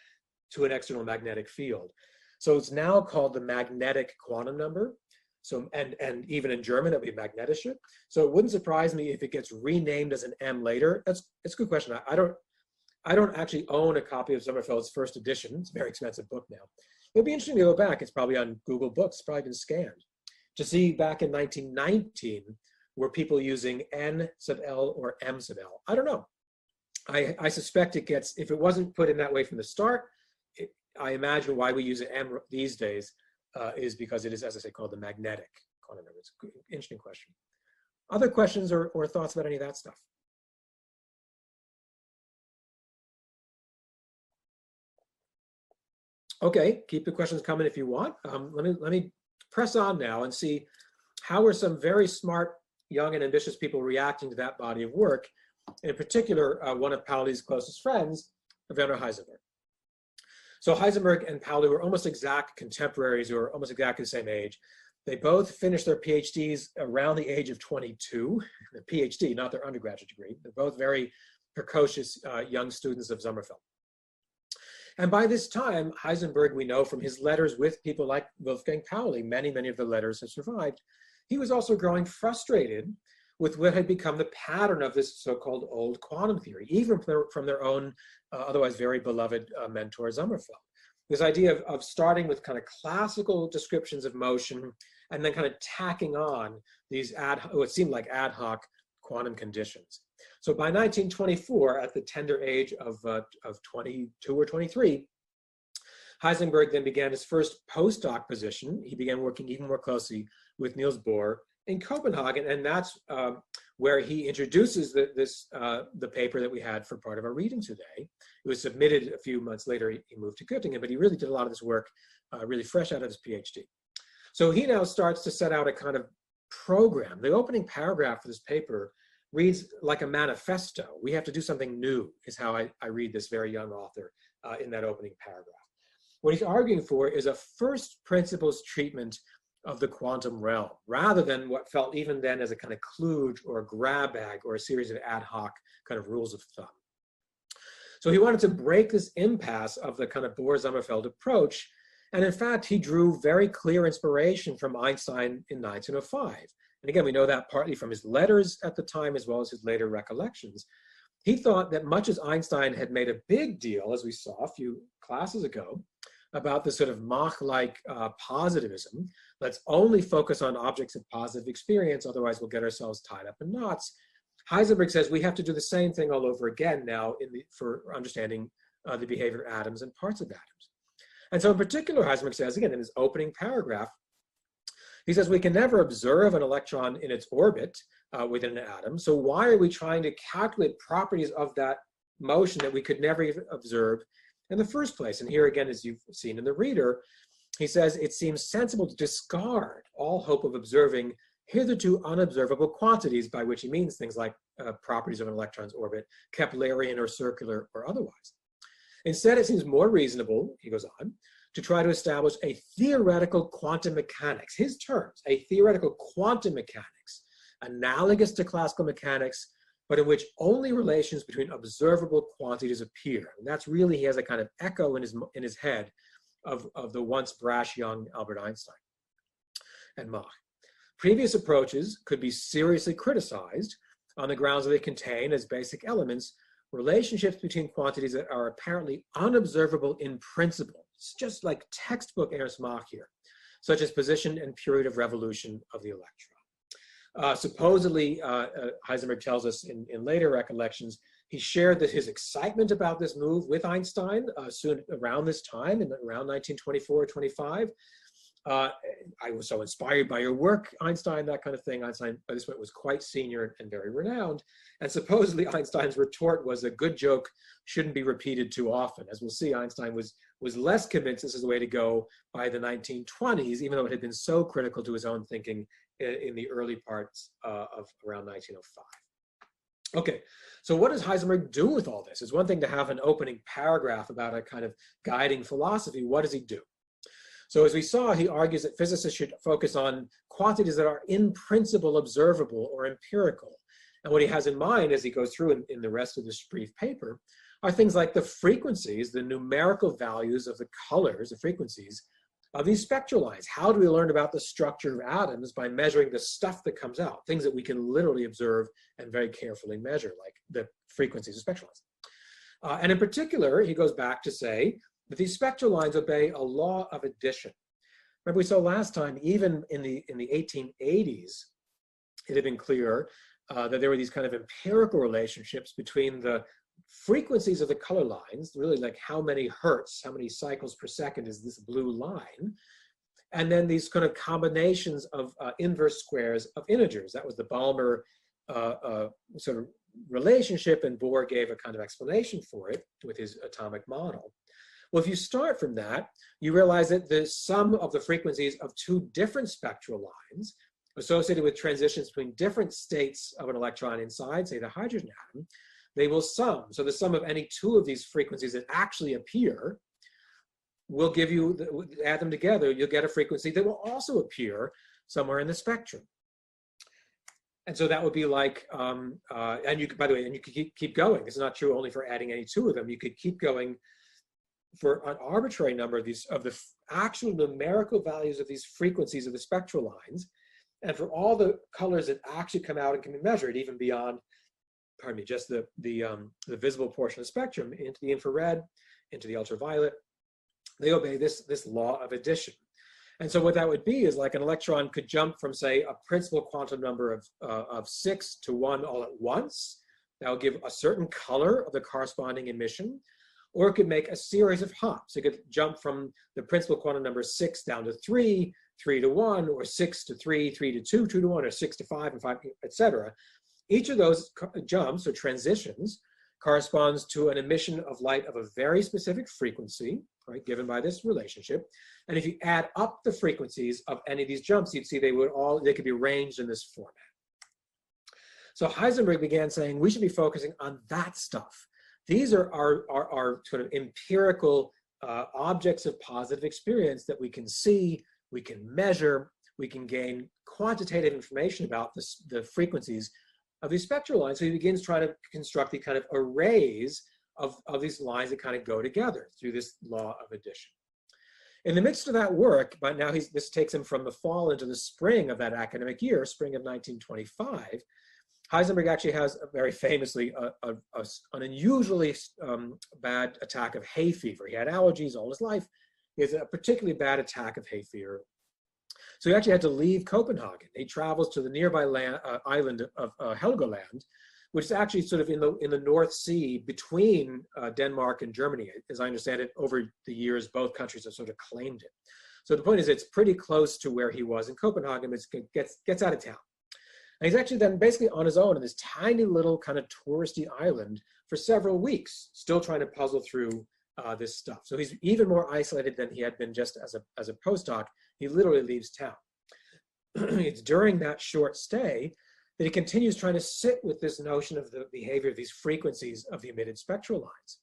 S1: to an external magnetic field. So it's now called the magnetic quantum number. So, and even in German, it would be magnetische. So it wouldn't surprise me if it gets renamed as an M later. It's a good question. I don't actually own a copy of Sommerfeld's first edition. It's a very expensive book now. It'd be interesting to go back. It's probably on Google Books, probably been scanned, to see back in 1919, were people using N sub L or M sub L? I don't know. I suspect it gets, if it wasn't put in that way from the start, I imagine why we use an M these days is because it is, as I say, called the magnetic quantum number. It's an interesting question. Other questions or thoughts about any of that stuff? Okay, keep the questions coming if you want. Let me press on now and see how are some very smart, young, and ambitious people reacting to that body of work. In particular, one of Pauli's closest friends, Werner Heisenberg. So Heisenberg and Pauli were almost exact contemporaries, who were almost exactly the same age. They both finished their PhDs around the age of 22, the PhD, not their undergraduate degree. They're both very precocious young students of Sommerfeld. And by this time, Heisenberg, we know from his letters with people like Wolfgang Pauli, many of the letters have survived, he was also growing frustrated with what had become the pattern of this so-called old quantum theory, even from their own otherwise very beloved mentor Sommerfeld. This idea of starting with kind of classical descriptions of motion and then kind of tacking on these what seemed like ad hoc quantum conditions. So by 1924, at the tender age of 22 or 23, Heisenberg then began his first postdoc position. He began working even more closely with Niels Bohr in Copenhagen, and that's where he introduces the paper that we had for part of our reading today. It was submitted a few months later. He moved to Göttingen, but he really did a lot of this work really fresh out of his PhD. So he now starts to set out a kind of program. The opening paragraph for this paper reads like a manifesto. We have to do something new, is how I read this very young author in that opening paragraph. What he's arguing for is a first principles treatment of the quantum realm, rather than what felt even then as a kind of kludge or a grab bag or a series of ad hoc kind of rules of thumb. So he wanted to break this impasse of the kind of Bohr-Sommerfeld approach, and in fact, he drew very clear inspiration from Einstein in 1905. And again, we know that partly from his letters at the time, as well as his later recollections. He thought that much as Einstein had made a big deal, as we saw a few classes ago, about this sort of Mach-like positivism, let's only focus on objects of positive experience, otherwise we'll get ourselves tied up in knots. Heisenberg says we have to do the same thing all over again now for understanding the behavior of atoms and parts of atoms. And so in particular, Heisenberg says, again, in his opening paragraph, he says we can never observe an electron in its orbit within an atom, so why are we trying to calculate properties of that motion that we could never even observe in the first place? And here again, as you've seen in the reader, he says it seems sensible to discard all hope of observing hitherto unobservable quantities, by which he means things like properties of an electron's orbit, Keplerian or circular or otherwise. Instead, it seems more reasonable, he goes on, to try to establish a theoretical quantum mechanics, his terms, a theoretical quantum mechanics, analogous to classical mechanics, but in which only relations between observable quantities appear. And that's really, he has a kind of echo in his head of the once brash young Albert Einstein and Mach. Previous approaches could be seriously criticized on the grounds that they contain as basic elements relationships between quantities that are apparently unobservable in principle. It's just like textbook Ernst Mach here, such as position and period of revolution of the electron. Supposedly, Heisenberg tells us in later recollections, he shared his excitement about this move with Einstein soon around this time, in around 1924 or 25. I was so inspired by your work, Einstein, that kind of thing. Einstein, by this point, was quite senior and very renowned. And supposedly Einstein's retort was a good joke shouldn't be repeated too often. As we'll see, Einstein was less convinced this is the way to go by the 1920s, even though it had been so critical to his own thinking in the early parts of around 1905. Okay, so what does Heisenberg do with all this? It's one thing to have an opening paragraph about a kind of guiding philosophy. What does he do? So as we saw, he argues that physicists should focus on quantities that are in principle observable or empirical. And what he has in mind as he goes through in the rest of this brief paper are things like the frequencies, the numerical values of the colors, the frequencies of these spectral lines. How do we learn about the structure of atoms? By measuring the stuff that comes out, things that we can literally observe and very carefully measure, like the frequencies of spectral lines. And in particular, he goes back to say that these spectral lines obey a law of addition. Remember, we saw last time, even in the 1880s, it had been clear that there were these kind of empirical relationships between the frequencies of the color lines, really like how many hertz, how many cycles per second is this blue line, and then these kind of combinations of inverse squares of integers. That was the Balmer sort of relationship, and Bohr gave a kind of explanation for it with his atomic model. Well, if you start from that, you realize that the sum of the frequencies of two different spectral lines associated with transitions between different states of an electron inside, say, the hydrogen atom, they will sum. So the sum of any two of these frequencies that actually appear will give you, add them together, you'll get a frequency that will also appear somewhere in the spectrum. And so that would be like, and you could, by the way, and you could keep going. This is not true only for adding any two of them. You could keep going for an arbitrary number of these, of the actual numerical values of these frequencies of the spectral lines. And for all the colors that actually come out and can be measured, even beyond, pardon me, just the visible portion of the spectrum, into the infrared, into the ultraviolet, they obey this law of addition. And so what that would be is like an electron could jump from, say, a principal quantum number of 6 to 1 all at once. That would give a certain color of the corresponding emission. Or it could make a series of hops. It could jump from the principal quantum number 6 down to 3, 3 to 1, or 6 to 3, 3 to 2, 2 to 1, or 6 to 5, and 5, etc. Each of those jumps or transitions corresponds to an emission of light of a very specific frequency, right, given by this relationship. And if you add up the frequencies of any of these jumps, you'd see they could be arranged in this format. So Heisenberg began saying we should be focusing on that stuff. These are our sort of empirical objects of positive experience that we can see, we can measure, we can gain quantitative information about the frequencies of these spectral lines. So he begins trying to construct the kind of arrays of these lines that kind of go together through this law of addition. In the midst of that work, but now this takes him from the fall into the spring of that academic year, spring of 1925, Heisenberg actually has very famously an unusually bad attack of hay fever. He had allergies all his life. He has a particularly bad attack of hay fever. So he actually had to leave Copenhagen. He travels to the nearby island of Helgoland, which is actually sort of in the North Sea between Denmark and Germany. As I understand it, over the years, both countries have sort of claimed it. So the point is, it's pretty close to where he was in Copenhagen, but it gets out of town. And he's actually then basically on his own in this tiny little kind of touristy island for several weeks, still trying to puzzle through this stuff. So he's even more isolated than he had been just as a postdoc. He literally leaves town. It's during that short stay that he continues trying to sit with this notion of the behavior of these frequencies of the emitted spectral lines.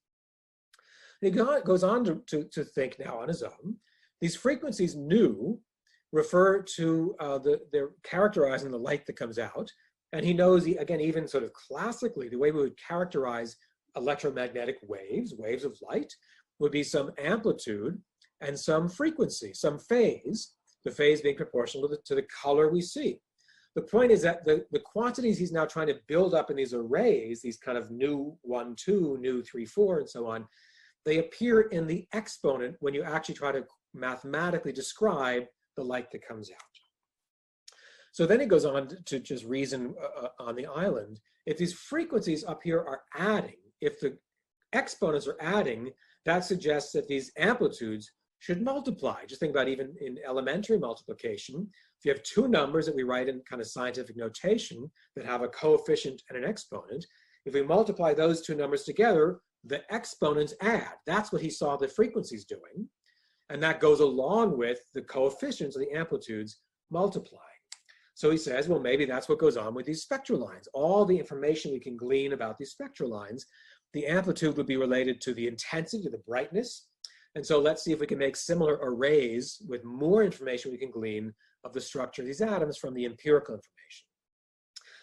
S1: And he goes on to think now on his own. These frequencies nu refer to they're characterizing the light that comes out. And he knows, again, even sort of classically, the way we would characterize electromagnetic waves of light, would be some amplitude and some frequency, some phase, the phase being proportional to the color we see. The point is that the quantities he's now trying to build up in these arrays, these kind of nu 1, 2, nu 3, 4, and so on, they appear in the exponent when you actually try to mathematically describe the light that comes out. So then he goes on to just reason on the island. If these frequencies up here are adding, if the exponents are adding, that suggests that these amplitudes should multiply. Just think about even in elementary multiplication. If you have two numbers that we write in kind of scientific notation that have a coefficient and an exponent, if we multiply those two numbers together, the exponents add. That's what he saw the frequencies doing. And that goes along with the coefficients of the amplitudes multiplying. So he says, well, maybe that's what goes on with these spectral lines. All the information we can glean about these spectral lines, the amplitude would be related to the intensity, to the brightness. And so let's see if we can make similar arrays with more information we can glean of the structure of these atoms from the empirical information.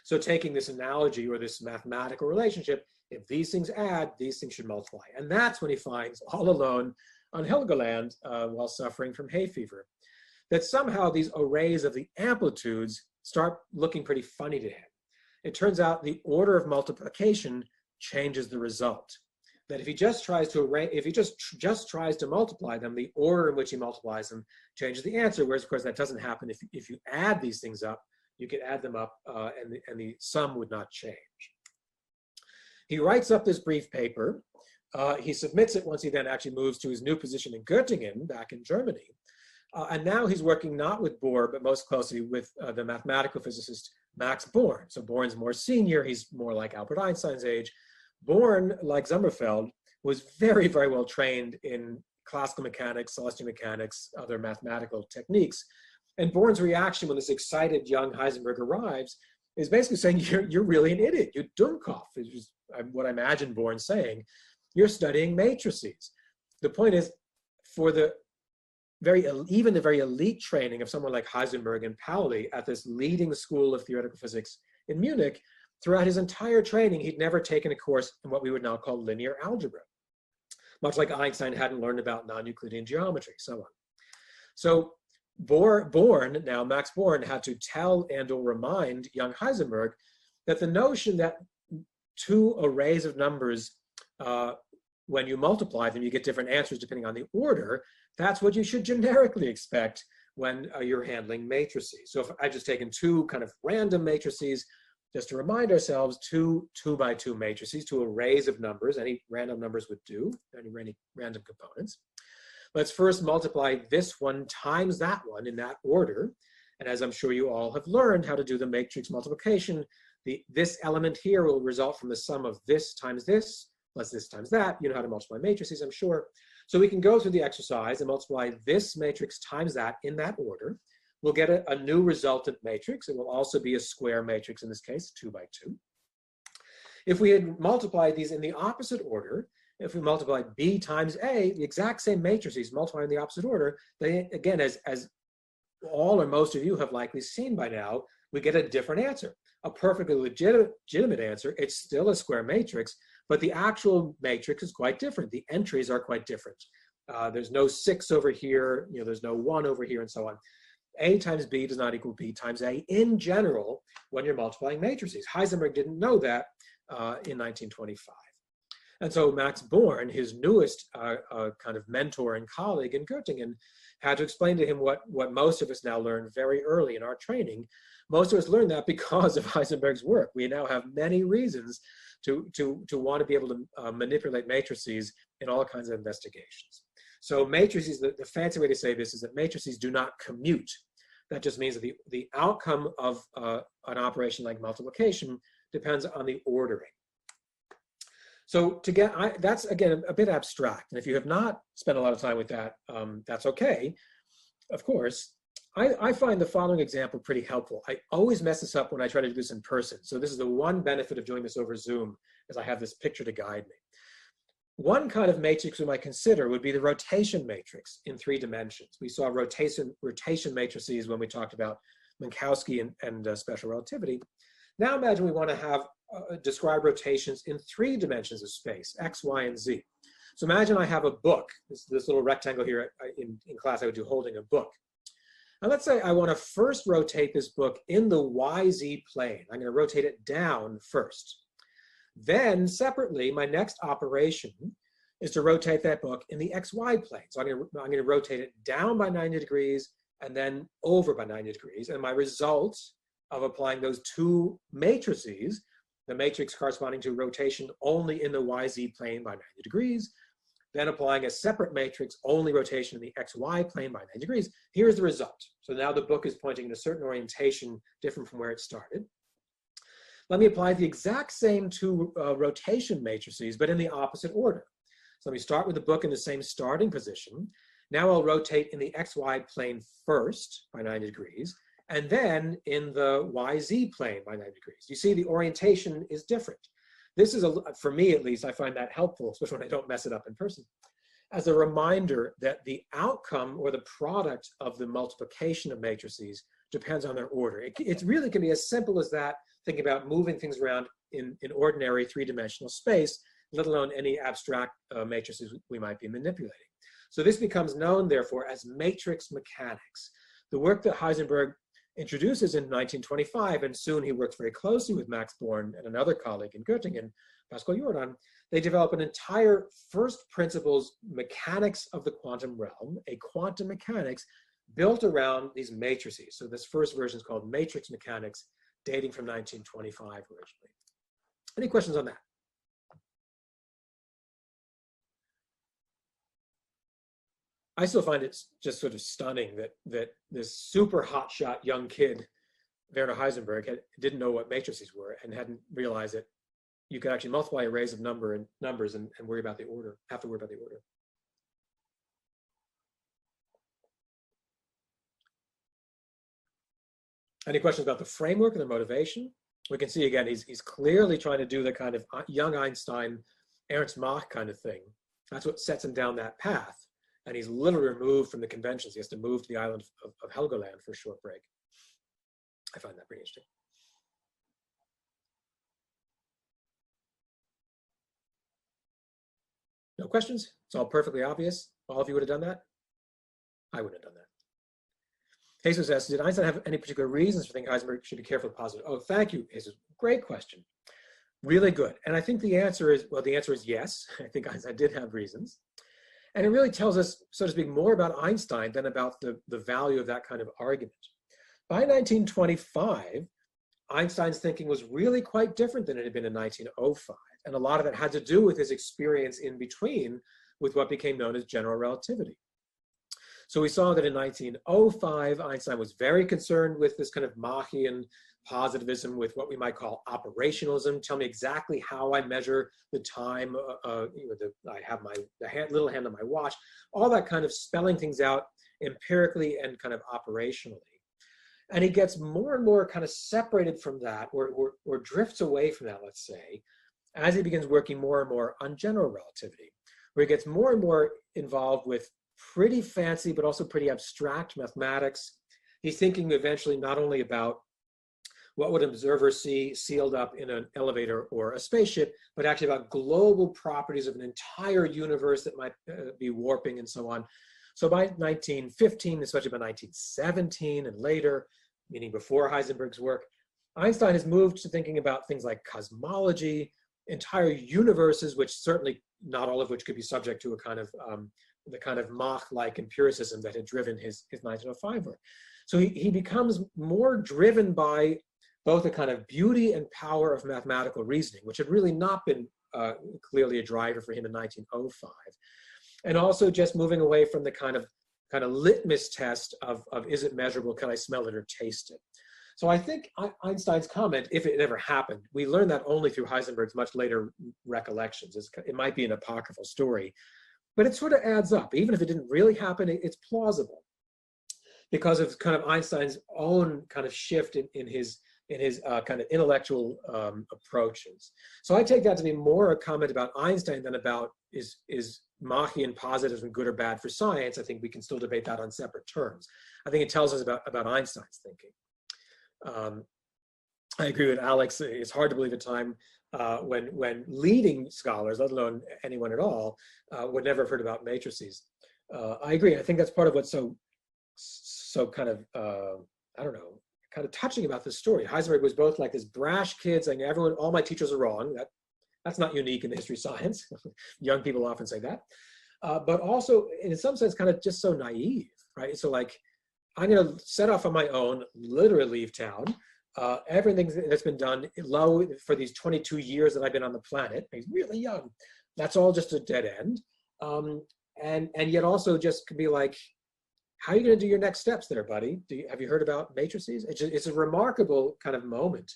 S1: So taking this analogy or this mathematical relationship, if these things add, these things should multiply. And that's when he finds, all alone on Helgoland while suffering from hay fever, that somehow these arrays of the amplitudes start looking pretty funny to him. It turns out the order of multiplication changes the result. That if he just tries to tries to multiply them, the order in which he multiplies them changes the answer. Whereas, of course, that doesn't happen if you add these things up. You could add them up, and the sum would not change. He writes up this brief paper. He submits it once he then actually moves to his new position in Göttingen, back in Germany. And now he's working not with Bohr, but most closely with the mathematical physicist Max Born. So Born's more senior. He's more like Albert Einstein's age. Born, like Sommerfeld, was very, very well trained in classical mechanics, celestial mechanics, other mathematical techniques. And Born's reaction when this excited young Heisenberg arrives is basically saying, you're really an idiot. You're Dummkopf, is what I imagine Born saying. You're studying matrices. The point is, for even the very elite training of someone like Heisenberg and Pauli at this leading school of theoretical physics in Munich, throughout his entire training, he'd never taken a course in what we would now call linear algebra, much like Einstein hadn't learned about non-Euclidean geometry, so on. So Max Born had to tell and or remind young Heisenberg that the notion that two arrays of numbers, when you multiply them, you get different answers depending on the order, that's what you should generically expect when you're handling matrices. So if I've just taken two kind of random matrices, just to remind ourselves, two 2x2 matrices, two arrays of numbers, any random numbers would do, any random components. Let's first multiply this one times that one in that order. And as I'm sure you all have learned how to do the matrix multiplication, this element here will result from the sum of this times this, plus this times that. You know how to multiply matrices, I'm sure. So we can go through the exercise and multiply this matrix times that in that order. We'll get a new resultant matrix. It will also be a square matrix in this case, 2x2. If we had multiplied these in the opposite order, if we multiply B times A, the exact same matrices multiplied in the opposite order, they, again, as all or most of you have likely seen by now, we get a different answer. A perfectly legitimate answer. It's still a square matrix, but the actual matrix is quite different. The entries are quite different. There's no 6 over here, there's no 1 over here, and so on. A times B does not equal B times A in general when you're multiplying matrices. Heisenberg didn't know that in 1925. And so Max Born, his newest kind of mentor and colleague in Göttingen, had to explain to him what most of us now learn very early in our training. Most of us learn that because of Heisenberg's work. We now have many reasons to want to be able to manipulate matrices in all kinds of investigations. So matrices, the fancy way to say this is that matrices do not commute. That just means that the outcome of an operation like multiplication depends on the ordering. So that's again a bit abstract, and if you have not spent a lot of time with that, that's okay. Of course, I find the following example pretty helpful. I always mess this up when I try to do this in person. So this is the one benefit of doing this over Zoom, is I have this picture to guide me. One kind of matrix we might consider would be the rotation matrix in 3 dimensions. We saw rotation matrices when we talked about Minkowski and special relativity. Now imagine we want to have describe rotations in 3 dimensions of space, x, y, and z. So imagine I have a book, this little rectangle here in class I would do holding a book. And let's say I want to first rotate this book in the YZ plane. I'm going to rotate it down first. Then separately, my next operation is to rotate that book in the XY plane. So I'm going to rotate it down by 90 degrees and then over by 90 degrees. And my result of applying those 2 matrices, the matrix corresponding to rotation only in the YZ plane by 90 degrees, then applying a separate matrix, only rotation in the XY plane by 90 degrees, here's the result. So now the book is pointing in a certain orientation different from where it started. Let me apply the exact same 2 rotation matrices, but in the opposite order. So let me start with the book in the same starting position. Now I'll rotate in the XY plane first by 90 degrees, and then in the YZ plane by 90 degrees. You see, the orientation is different. This is, for me at least, I find that helpful, especially when I don't mess it up in person, as a reminder that the outcome or the product of the multiplication of matrices depends on their order. It really can be as simple as that, thinking about moving things around in ordinary 3-dimensional space, let alone any abstract matrices we might be manipulating. So this becomes known, therefore, as matrix mechanics. The work that Heisenberg introduces in 1925, and soon he works very closely with Max Born and another colleague in Göttingen, Pascal Jordan, they develop an entire first principles mechanics of the quantum realm, a quantum mechanics built around these matrices. So this first version is called matrix mechanics, dating from 1925 originally. Any questions on that? I still find it just sort of stunning that this super hotshot young kid, Werner Heisenberg, didn't know what matrices were and hadn't realized that you could actually multiply arrays of numbers and worry about the order, have to worry about the order. Any questions about the framework and the motivation? We can see again, he's clearly trying to do the kind of young Einstein, Ernst Mach kind of thing. That's what sets him down that path. And he's literally removed from the conventions. He has to move to the island of Helgoland for a short break. I find that pretty interesting. questions? It's all perfectly obvious. All of you would have done that? I wouldn't have done that. Jesus asks, did Einstein have any particular reasons for thinking Heisenberg should be careful with positive? Oh, thank you, Jesus. Great question. Really good. And I think the answer is, well, the answer is yes. I think Einstein did have reasons. And it really tells us, so to speak, more about Einstein than about the value of that kind of argument. By 1925, Einstein's thinking was really quite different than it had been in 1905. And a lot of it had to do with his experience in between with what became known as general relativity. So we saw that in 1905, Einstein was very concerned with this kind of Machian positivism, with what we might call operationalism. Tell me exactly how I measure the time. I have little hand on my watch, all that kind of spelling things out empirically and kind of operationally. And he gets more and more kind of separated from that, or drifts away from that, let's say, as he begins working more and more on general relativity, where he gets more and more involved with pretty fancy, but also pretty abstract mathematics. He's thinking eventually not only about what would an observer see sealed up in an elevator or a spaceship, but actually about global properties of an entire universe that might be warping and so on. So by 1915, especially by 1917 and later, meaning before Heisenberg's work, Einstein has moved to thinking about things like cosmology, entire universes, which certainly not all of which could be subject to a kind of the kind of Mach-like empiricism that had driven his 1905 work. So he becomes more driven by both the kind of beauty and power of mathematical reasoning, which had really not been clearly a driver for him in 1905, and also just moving away from the kind of litmus test of is it measurable, can I smell it or taste it? So I think Einstein's comment, if it ever happened, we learned that only through Heisenberg's much later recollections. It might be an apocryphal story, but it sort of adds up. Even if it didn't really happen, it's plausible because of kind of Einstein's own kind of shift in his kind of intellectual approaches. So I take that to be more a comment about Einstein than about is Machian positivism good or bad for science. I think we can still debate that on separate terms. I think it tells us about Einstein's thinking. I agree with Alex. It's hard to believe a time when leading scholars, let alone anyone at all, would never have heard about matrices. I agree. I think that's part of what's so kind of, I don't know, kind of touching about this story. Heisenberg was both like this brash kid saying all my teachers are wrong. That's not unique in the history of science. Young people often say that. But also, in some sense, kind of just so naive, right? So like, I'm going to set off on my own, literally leave town. Everything that's been done low for these 22 years that I've been on the planet, he's really young. That's all just a dead end. And yet also just could be like, how are you going to do your next steps there, buddy? Have you heard about matrices? It's a remarkable kind of moment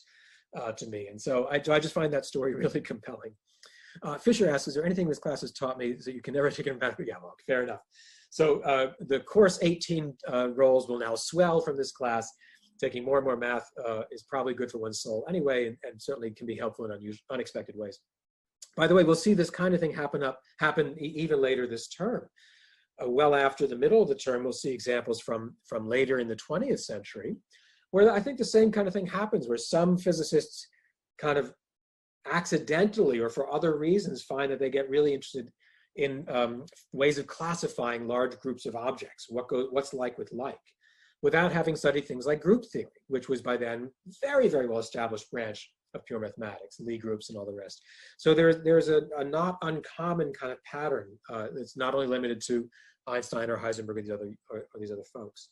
S1: to me. And so I just find that story really compelling. Fisher asks, is there anything this class has taught me that you can never take it back? Yeah, well, fair enough. So the course 18 roles will now swell from this class. Taking more and more math is probably good for one's soul anyway, and certainly can be helpful in unexpected ways. By the way, we'll see this kind of thing happen even later this term. Well after the middle of the term, we'll see examples from later in the 20th century, where I think the same kind of thing happens, where some physicists kind of accidentally or for other reasons find that they get really interested in ways of classifying large groups of objects, what's like with like, without having studied things like group theory, which was by then very, very well established branch of pure mathematics, Lie groups and all the rest. So there's a not uncommon kind of pattern that's not only limited to Einstein or Heisenberg or these other folks.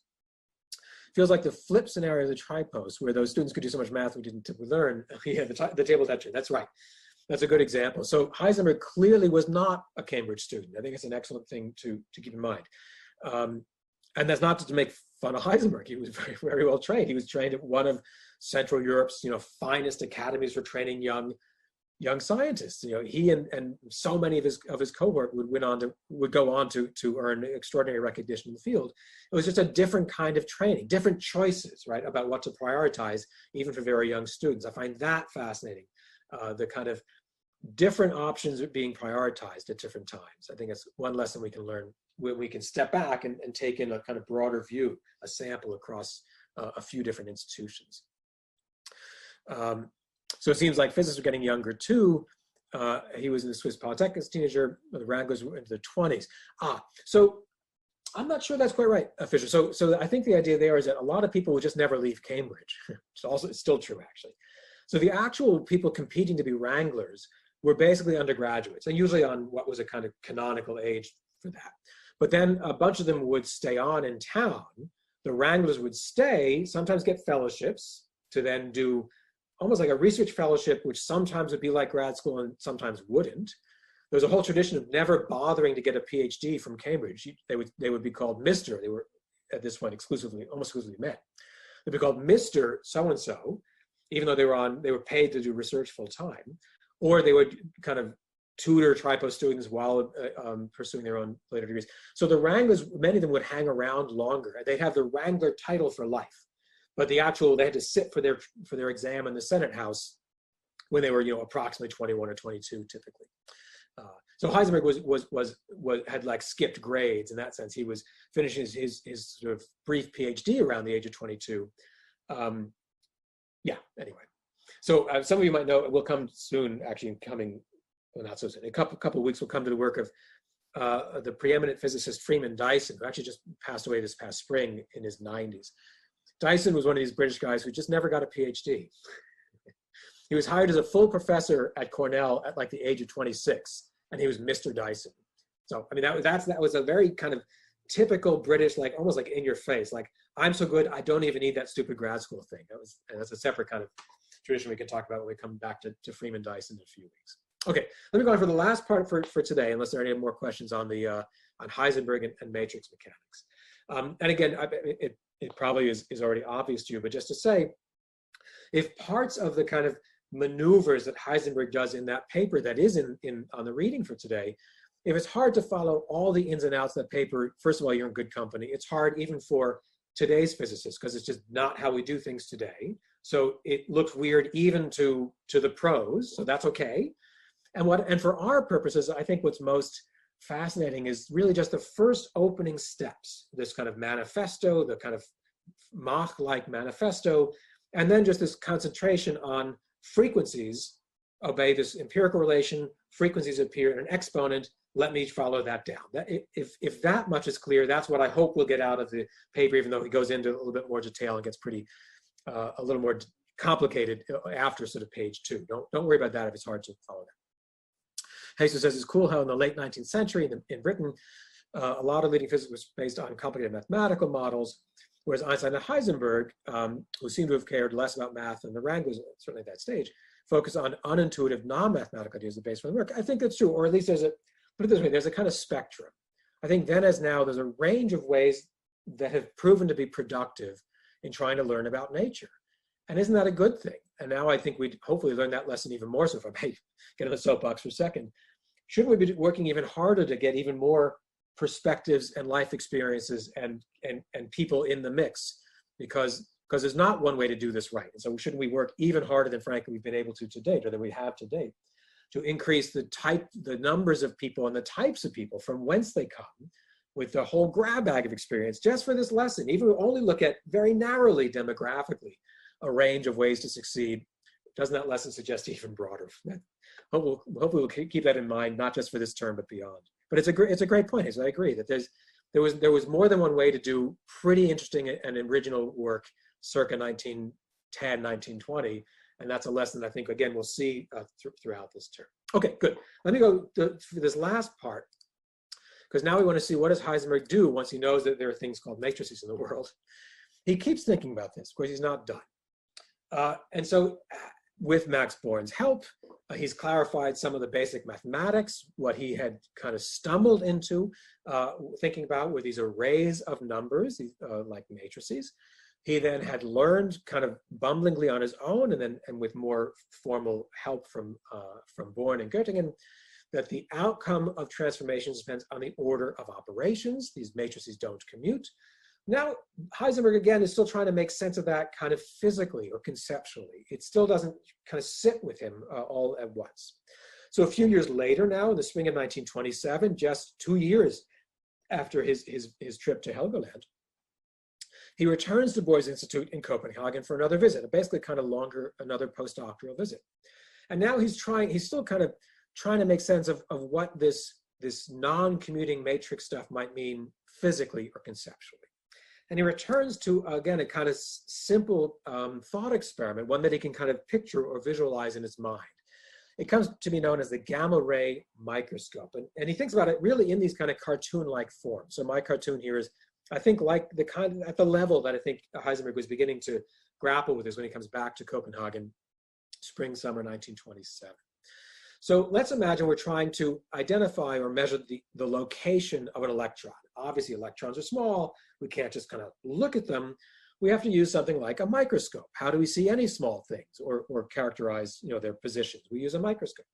S1: Feels like the flip scenario of the tripos, where those students could do so much math we didn't typically learn. Yeah, the table touching, that's right. That's a good example. So Heisenberg clearly was not a Cambridge student. I think it's an excellent thing to keep in mind. And that's not to make fun of Heisenberg. He was very, very well trained. He was trained at one of Central Europe's, finest academies for training young scientists. He and so many of his cohort would go on to earn extraordinary recognition in the field. It was just a different kind of training, different choices, right, about what to prioritize, even for very young students. I find that fascinating, the kind of different options being prioritized at different times. I think it's one lesson we can learn when we can step back and take in a kind of broader view, a sample across a few different institutions. So it seems like physicists are getting younger too. He was in the Swiss Polytechnic as a teenager. The Wranglers were into the 20s. So I'm not sure that's quite right, Fisher. So I think the idea there is that a lot of people will just never leave Cambridge. It's still true, actually. So the actual people competing to be Wranglers were basically undergraduates, and usually on what was a kind of canonical age for that. But then a bunch of them would stay on in town. The Wranglers would stay, sometimes get fellowships to then do almost like a research fellowship, which sometimes would be like grad school and sometimes wouldn't. There's a whole tradition of never bothering to get a PhD from Cambridge. They would be called Mr. They were at this point almost exclusively men. They'd be called Mr. So-and-so, even though they were paid to do research full time, or they would kind of tutor TRIPO students while pursuing their own later degrees. So the Wranglers, many of them would hang around longer. They'd have the Wrangler title for life, but they had to sit for their exam in the Senate House when they were approximately 21 or 22 typically. So Heisenberg had like skipped grades in that sense. He was finishing his sort of brief PhD around the age of 22. Yeah, anyway. So some of you might know, we'll come soon, actually well, not so soon, in a couple of weeks, we'll come to the work of the preeminent physicist Freeman Dyson, who actually just passed away this past spring in his 90s. Dyson was one of these British guys who just never got a PhD. He was hired as a full professor at Cornell at like the age of 26, and he was Mr. Dyson. So, I mean, that was a very kind of typical British, like almost like in your face, like, I'm so good, I don't even need that stupid grad school thing. And that's a separate kind of tradition we can talk about when we come back to Freeman Dyson in a few weeks. Okay, let me go on for the last part for today, unless there are any more questions on on Heisenberg and matrix mechanics. And again, it probably is already obvious to you, but just to say, if parts of the kind of maneuvers that Heisenberg does in that paper that is on the reading for today, if it's hard to follow all the ins and outs of that paper, first of all, you're in good company. It's hard even for today's physicists, because it's just not how we do things today. So it looks weird even to the pros, so that's okay. And for our purposes, I think what's most fascinating is really just the first opening steps, this kind of manifesto, the kind of Mach-like manifesto, and then just this concentration on frequencies obey this empirical relation, frequencies appear in an exponent, let me follow that down. If that much is clear, that's what I hope we'll get out of the paper, even though he goes into a little bit more detail and gets pretty, a little more complicated after sort of page 2. Don't worry about that if it's hard to follow that. Jesus says it's cool how in the late 19th century in Britain, a lot of leading physics was based on complicated mathematical models, whereas Einstein and Heisenberg, who seem to have cared less about math than the Wranglers, certainly at that stage, focus on unintuitive, non-mathematical ideas of base work. I think that's true, or at least put it this way, there's a kind of spectrum. I think then as now, there's a range of ways that have proven to be productive in trying to learn about nature. And isn't that a good thing? And now I think we'd hopefully learn that lesson even more. So if I may get on the soapbox for a second, shouldn't we be working even harder to get even more perspectives and life experiences and people in the mix? Because there's not one way to do this right. And so shouldn't we work even harder than frankly we've been able to date, or than we have to date, to increase the numbers of people and the types of people from whence they come, with the whole grab bag of experience just for this lesson. Even if we only look at very narrowly demographically a range of ways to succeed, doesn't that lesson suggest even broader? Hopefully we'll keep that in mind, not just for this term, but beyond. But it's a great point. I agree that there was more than one way to do pretty interesting and original work circa 1910, 1920. And that's a lesson I think, again, we'll see throughout this term. Okay, good. Let me go for this last part, because now we want to see what does Heisenberg do once he knows that there are things called matrices in the world. He keeps thinking about this. Of course, he's not done. And so with Max Born's help, he's clarified some of the basic mathematics, what he had kind of stumbled into thinking about with these arrays of numbers, like matrices. He then had learned kind of bumblingly on his own, and with more formal help from Born and Göttingen, that the outcome of transformations depends on the order of operations. These matrices don't commute. Now, Heisenberg, again, is still trying to make sense of that kind of physically or conceptually. It still doesn't kind of sit with him all at once. So a few years later now, in the spring of 1927, just 2 years after his trip to Helgoland, he returns to Boy's Institute in Copenhagen for another visit, basically kind of longer, another postdoctoral visit. And now he's still kind of trying to make sense of what this non-commuting matrix stuff might mean physically or conceptually. And he returns to, again, a kind of simple thought experiment, one that he can kind of picture or visualize in his mind. It comes to be known as the gamma ray microscope. And he thinks about it really in these kind of cartoon-like forms. So my cartoon here is, I think, like the kind, at the level that I think Heisenberg was beginning to grapple with this when he comes back to Copenhagen, spring, summer 1927. So let's imagine we're trying to identify or measure the location of an electron. Obviously, electrons are small. We can't just kind of look at them. We have to use something like a microscope. How do we see any small things or characterize, their positions? We use a microscope.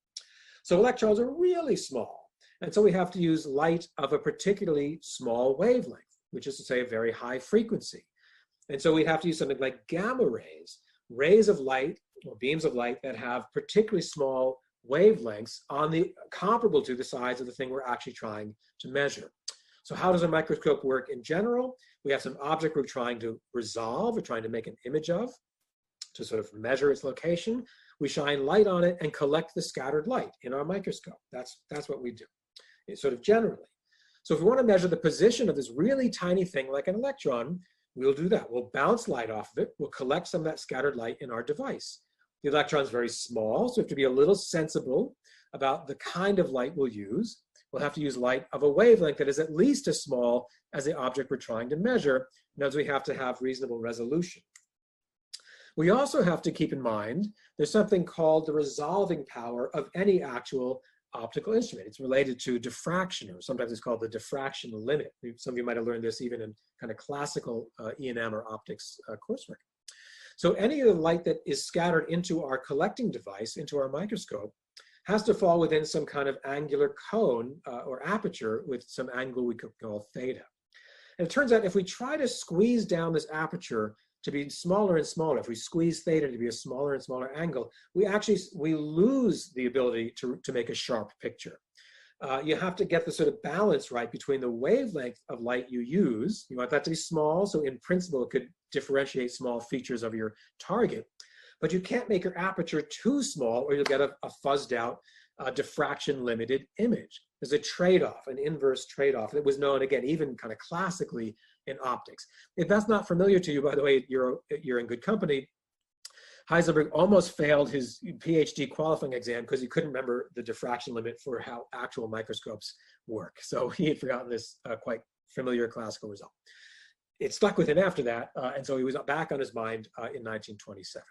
S1: So electrons are really small. And so we have to use light of a particularly small wavelength, which is to say a very high frequency. And so we have to use something like gamma rays, rays of light or beams of light that have particularly small wavelengths comparable to the size of the thing we're actually trying to measure. So how does a microscope work in general? We have some object we're trying to resolve, we're trying to make an image of, to sort of measure its location. We shine light on it and collect the scattered light in our microscope. That's what we do, sort of generally. So if we want to measure the position of this really tiny thing like an electron, we'll do that. We'll bounce light off of it. We'll collect some of that scattered light in our device. The electron is very small, so we have to be a little sensible about the kind of light we'll use. We'll have to use light of a wavelength that is at least as small as the object we're trying to measure. Notice we have to have reasonable resolution. We also have to keep in mind there's something called the resolving power of any actual optical instrument. It's related to diffraction, or sometimes it's called the diffraction limit. Some of you might have learned this even in kind of classical E&M or optics coursework. So any of the light that is scattered into our collecting device, into our microscope, has to fall within some kind of angular cone or aperture with some angle we could call theta. And it turns out if we try to squeeze down this aperture to be smaller and smaller, if we squeeze theta to be a smaller and smaller angle, we lose the ability to make a sharp picture. You have to get the sort of balance right between the wavelength of light you use. You want that to be small, so in principle it could differentiate small features of your target. But you can't make your aperture too small or you'll get a fuzzed out, diffraction limited image. There's a trade-off, an inverse trade-off that was known, again, even kind of classically in optics. If that's not familiar to you, by the way, you're in good company. Heisenberg almost failed his PhD qualifying exam because he couldn't remember the diffraction limit for how actual microscopes work. So he had forgotten this quite familiar classical result. It stuck with him after that, and so he was back on his mind in 1927.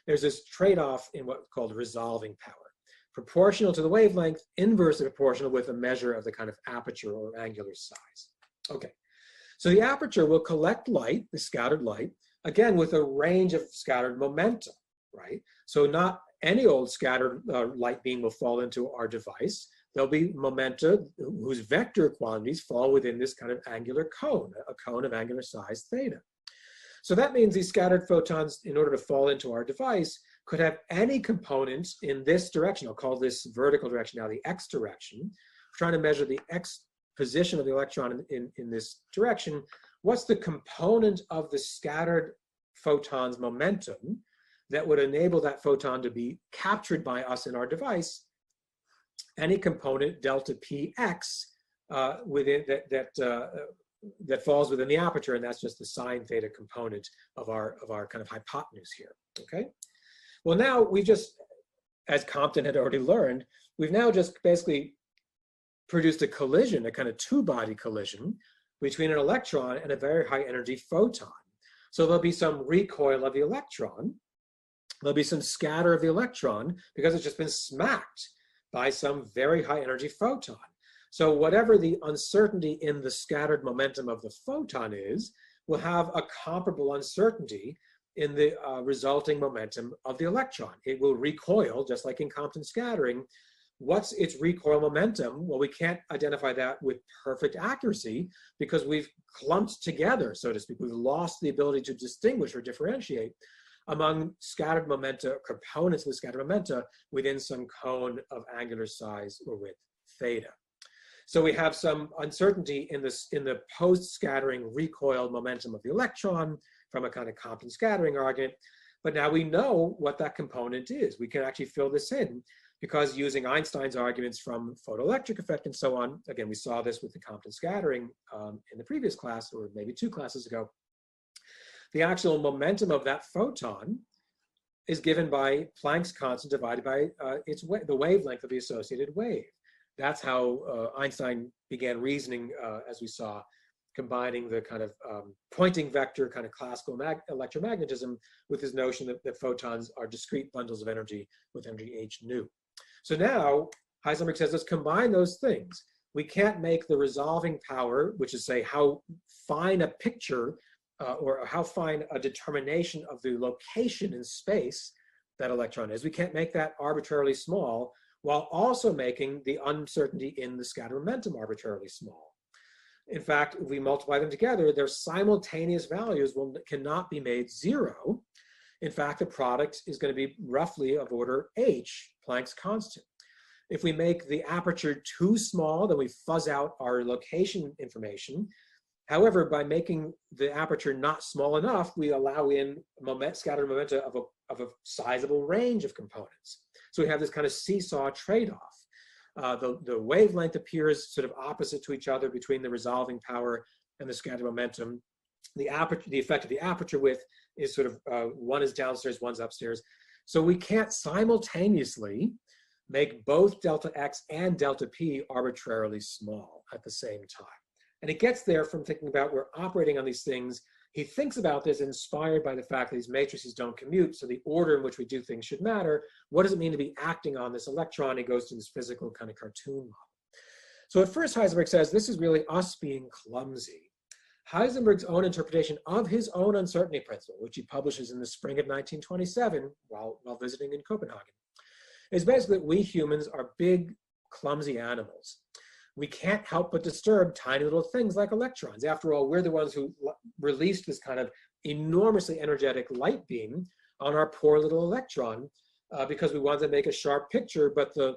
S1: There's this trade-off in what's called resolving power. Proportional to the wavelength, inversely proportional with a measure of the kind of aperture or angular size. Okay, so the aperture will collect light, the scattered light, again with a range of scattered momenta, right? So not any old scattered light beam will fall into our device. There'll be momenta whose vector quantities fall within this kind of angular cone, a cone of angular size theta. So that means these scattered photons, in order to fall into our device, could have any component in this direction. I'll call this vertical direction now the x direction. We're trying to measure the x position of the electron in this direction. What's the component of the scattered photon's momentum that would enable that photon to be captured by us in our device? Any component delta px within that falls within the aperture, and that's just the sine theta component of our kind of hypotenuse here. Okay. Well, now we've just, as Compton had already learned, we've now just basically produced a collision, a kind of two-body collision between an electron and a very high energy photon. So there'll be some recoil of the electron. There'll be some scatter of the electron because it's just been smacked by some very high energy photon. So whatever the uncertainty in the scattered momentum of the photon is, will have a comparable uncertainty in the resulting momentum of the electron. It will recoil, just like in Compton scattering. What's its recoil momentum? Well, we can't identify that with perfect accuracy because we've clumped together, so to speak. We've lost the ability to distinguish or differentiate among scattered momenta, components of the scattered momenta within some cone of angular size or width theta. So we have some uncertainty in the post-scattering recoil momentum of the electron from a kind of Compton scattering argument. But now we know what that component is. We can actually fill this in because using Einstein's arguments from photoelectric effect and so on, again, we saw this with the Compton scattering in the previous class, or maybe 2 classes ago, the actual momentum of that photon is given by Planck's constant divided by the wavelength of the associated wave. That's how Einstein began reasoning, as we saw, combining the kind of pointing vector kind of classical electromagnetism with his notion that photons are discrete bundles of energy with energy h nu. So now Heisenberg says, let's combine those things. We can't make the resolving power, which is say how fine a picture or how fine a determination of the location in space that electron is. We can't make that arbitrarily small while also making the uncertainty in the scatter momentum arbitrarily small. In fact, if we multiply them together, their simultaneous values cannot be made 0. In fact, the product is going to be roughly of order h, Planck's constant. If we make the aperture too small, then we fuzz out our location information. However, by making the aperture not small enough, we allow in scatter momenta of a sizable range of components. So we have this kind of seesaw trade-off. The wavelength appears sort of opposite to each other between the resolving power and the scatter momentum. The effect of the aperture width is sort of, one is downstairs, one's upstairs. So we can't simultaneously make both delta x and delta p arbitrarily small at the same time. And it gets there from thinking about we're operating on these things. He thinks about this inspired by the fact that these matrices don't commute, so the order in which we do things should matter. What does it mean to be acting on this electron? He goes to this physical kind of cartoon model. So at first, Heisenberg says, this is really us being clumsy. Heisenberg's own interpretation of his own uncertainty principle, which he publishes in the spring of 1927 while visiting in Copenhagen, is basically that we humans are big, clumsy animals. We can't help but disturb tiny little things like electrons. After all, we're the ones who released this kind of enormously energetic light beam on our poor little electron because we wanted to make a sharp picture, but the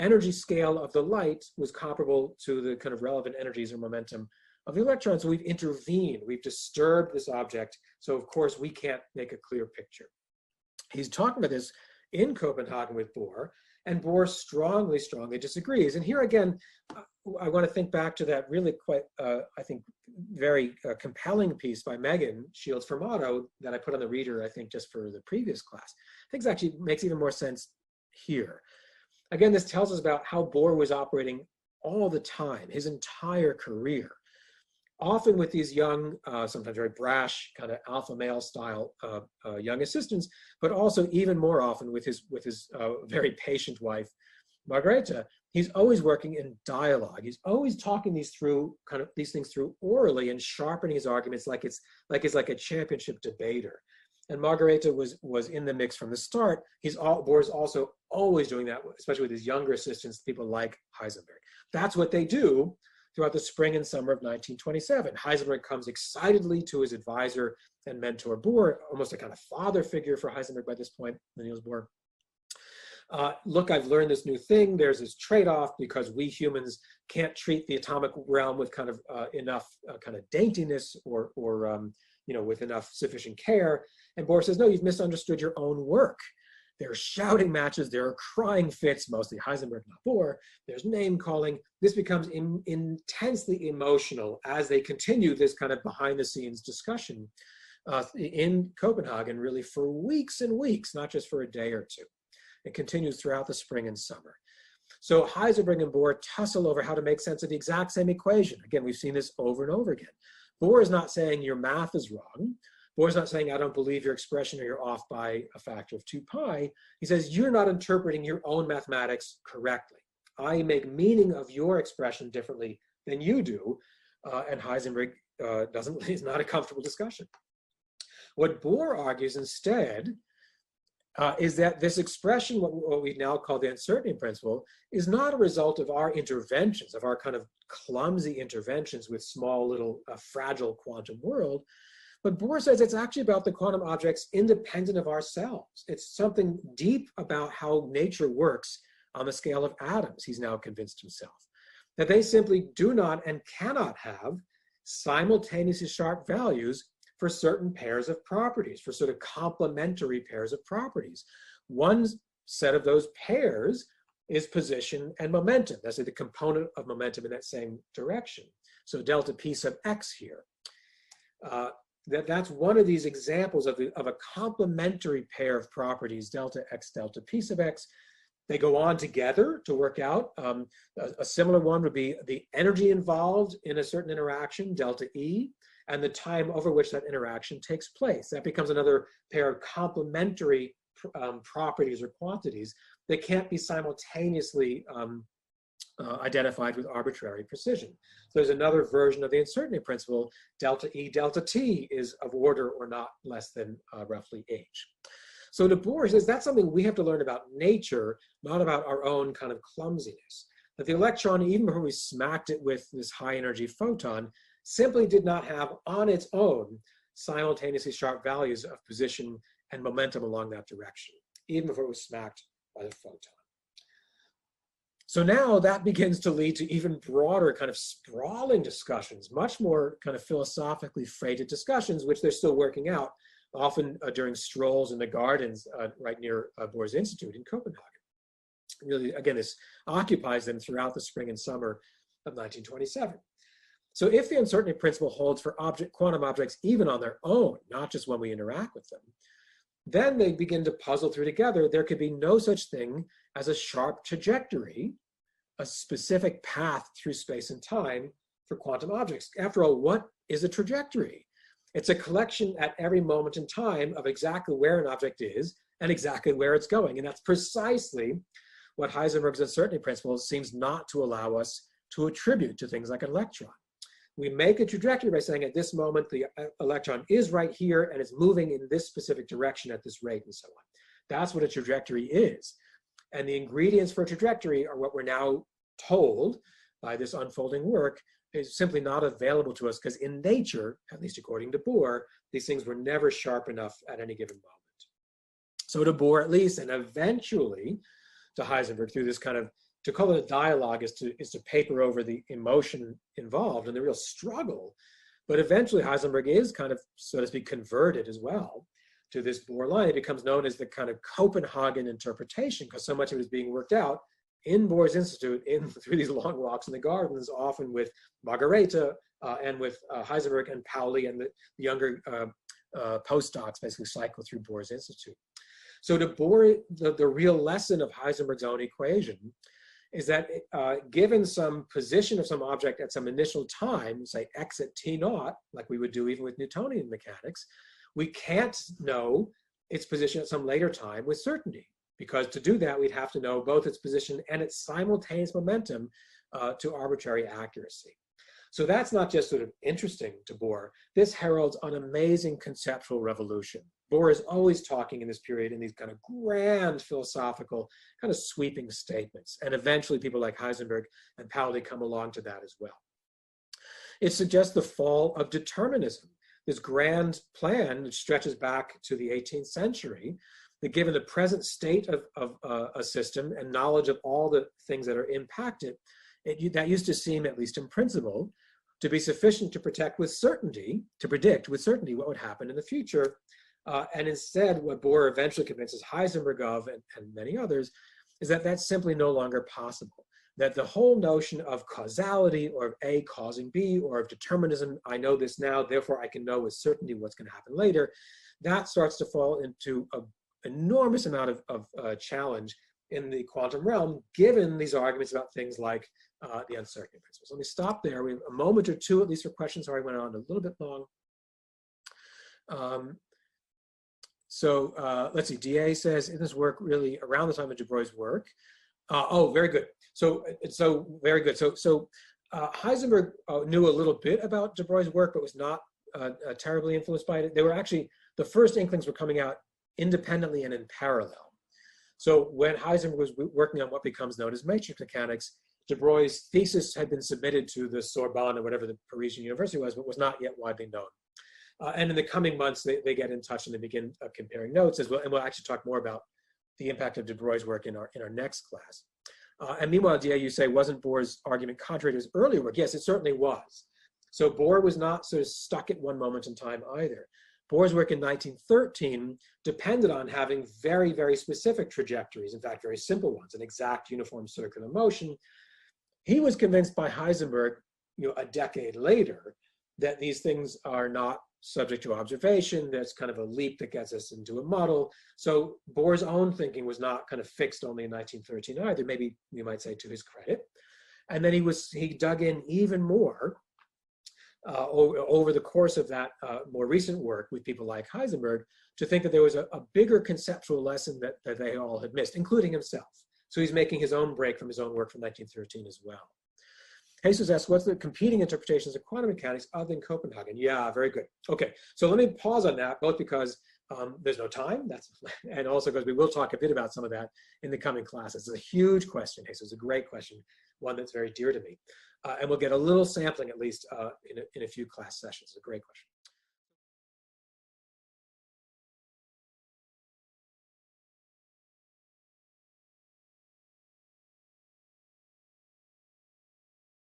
S1: energy scale of the light was comparable to the kind of relevant energies or momentum of the electron. So we've intervened, we've disturbed this object. So of course we can't make a clear picture. He's talking about this in Copenhagen with Bohr, and Bohr strongly disagrees. And here again, I want to think back to that really quite, I think, very compelling piece by Megan Shields-Formato that I put on the reader, I think, just for the previous class. I think it actually makes even more sense here. Again, this tells us about how Bohr was operating all the time, his entire career, often with these young, sometimes very brash, kind of alpha male style young assistants, but also even more often with his very patient wife, Margareta. He's always working in dialogue. He's always talking these things through orally and sharpening his arguments like it's like a championship debater. And Margareta was in the mix from the start. Bohr's also always doing that, especially with his younger assistants, people like Heisenberg. That's what they do throughout the spring and summer of 1927. Heisenberg comes excitedly to his advisor and mentor Bohr, almost a kind of father figure for Heisenberg by this point, Niels Bohr. Look, I've learned this new thing. There's this trade-off because we humans can't treat the atomic realm with kind of enough kind of daintiness or with enough sufficient care. And Bohr says, no, you've misunderstood your own work. There are shouting matches, there are crying fits, mostly Heisenberg, not Bohr. There's name calling. This becomes intensely emotional as they continue this kind of behind the scenes discussion in Copenhagen, really for weeks and weeks, not just for a day or two. It continues throughout the spring and summer. So Heisenberg and Bohr tussle over how to make sense of the exact same equation. Again, we've seen this over and over again. Bohr is not saying your math is wrong. Bohr's not saying, I don't believe your expression or you're off by a factor of 2 pi. He says, you're not interpreting your own mathematics correctly. I make meaning of your expression differently than you do. And Heisenberg is not a comfortable discussion. What Bohr argues instead is that this expression, what we now call the uncertainty principle, is not a result of our interventions, of our kind of clumsy interventions with small little fragile quantum world. But Bohr says it's actually about the quantum objects independent of ourselves. It's something deep about how nature works on the scale of atoms, he's now convinced himself. That they simply do not and cannot have simultaneously sharp values for certain pairs of properties, for sort of complementary pairs of properties. One set of those pairs is position and momentum. That's the component of momentum in that same direction. So delta p sub x here. That's one of these examples of a complementary pair of properties, delta x, delta p sub x. They go on together to work out. A similar one would be the energy involved in a certain interaction, delta E, and the time over which that interaction takes place. That becomes another pair of complementary properties or quantities that can't be simultaneously identified with arbitrary precision. So there's another version of the uncertainty principle. Delta E, delta T is of order or not less than roughly H. So de Boer says that's something we have to learn about nature, not about our own kind of clumsiness. That the electron, even before we smacked it with this high energy photon, simply did not have on its own simultaneously sharp values of position and momentum along that direction, even before it was smacked by the photon. So now that begins to lead to even broader kind of sprawling discussions, much more kind of philosophically freighted discussions, which they're still working out, often during strolls in the gardens right near Bohr's Institute in Copenhagen. Really, again, this occupies them throughout the spring and summer of 1927. So if the uncertainty principle holds for quantum objects even on their own, not just when we interact with them, then they begin to puzzle through together. There could be no such thing as a sharp trajectory, a specific path through space and time for quantum objects. After all, what is a trajectory? It's a collection at every moment in time of exactly where an object is and exactly where it's going. And that's precisely what Heisenberg's uncertainty principle seems not to allow us to attribute to things like an electron. We make a trajectory by saying at this moment the electron is right here and it's moving in this specific direction at this rate and so on. That's what a trajectory is. And the ingredients for a trajectory are what we're now told by this unfolding work is simply not available to us because in nature, at least according to Bohr, these things were never sharp enough at any given moment. So to Bohr at least, and eventually to Heisenberg through this kind of, to call it a dialogue is to paper over the emotion involved and the real struggle. But eventually Heisenberg is kind of, so to speak, converted as well to this Bohr line. It becomes known as the kind of Copenhagen interpretation because so much of it is being worked out in Bohr's Institute through these long walks in the gardens, often with Margareta and with Heisenberg and Pauli and the younger postdocs basically cycle through Bohr's Institute. So to Bohr, the real lesson of Heisenberg's own equation is that given some position of some object at some initial time, say x at t naught, like we would do even with Newtonian mechanics, we can't know its position at some later time with certainty. Because to do that, we'd have to know both its position and its simultaneous momentum to arbitrary accuracy. So that's not just sort of interesting to Bohr. This heralds an amazing conceptual revolution. Bohr is always talking in this period in these kind of grand philosophical, kind of sweeping statements. And eventually people like Heisenberg and Pauli come along to that as well. It suggests the fall of determinism, this grand plan which stretches back to the 18th century, that given the present state of a system and knowledge of all the things that are impacted, that used to seem, at least in principle, to be sufficient to predict with certainty what would happen in the future. And instead, what Bohr eventually convinces Heisenberg of, and many others, is that that's simply no longer possible. That the whole notion of causality, or of A causing B, or of determinism, I know this now, therefore I can know with certainty what's going to happen later, that starts to fall into an enormous amount of challenge in the quantum realm, given these arguments about things like the uncertainty principles. Let me stop there. We have a moment or two, at least, for questions. Sorry, I went on a little bit long. Let's see, DA says, in this work really around the time of de Broglie's work? Oh, very good. So very good. So Heisenberg knew a little bit about de Broglie's work, but was not terribly influenced by it. They were actually, the first inklings were coming out independently and in parallel. So when Heisenberg was working on what becomes known as matrix mechanics, de Broglie's thesis had been submitted to the Sorbonne or whatever the Parisian university was, but was not yet widely known. And in the coming months, they get in touch and they begin comparing notes as well. And we'll actually talk more about the impact of de Broglie's work in our next class. And meanwhile, DA, you say, wasn't Bohr's argument contrary to his earlier work? Yes, it certainly was. So Bohr was not sort of stuck at one moment in time either. Bohr's work in 1913 depended on having very, very specific trajectories, in fact, very simple ones, an exact uniform circular motion. He was convinced by Heisenberg, a decade later, that these things are not subject to observation. There's kind of a leap that gets us into a muddle. So Bohr's own thinking was not kind of fixed only in 1913 either, maybe you might say to his credit. And then he dug in even more over the course of that more recent work with people like Heisenberg to think that there was a bigger conceptual lesson that they all had missed, including himself. So he's making his own break from his own work from 1913 as well. Jesus asks, what's the competing interpretations of quantum mechanics other than Copenhagen? Yeah, very good. Okay, so let me pause on that, both because there's no time, and also because we will talk a bit about some of that in the coming classes. It's a huge question, Jesus. It's a great question, one that's very dear to me. And we'll get a little sampling, at least, in a few class sessions. It's a great question.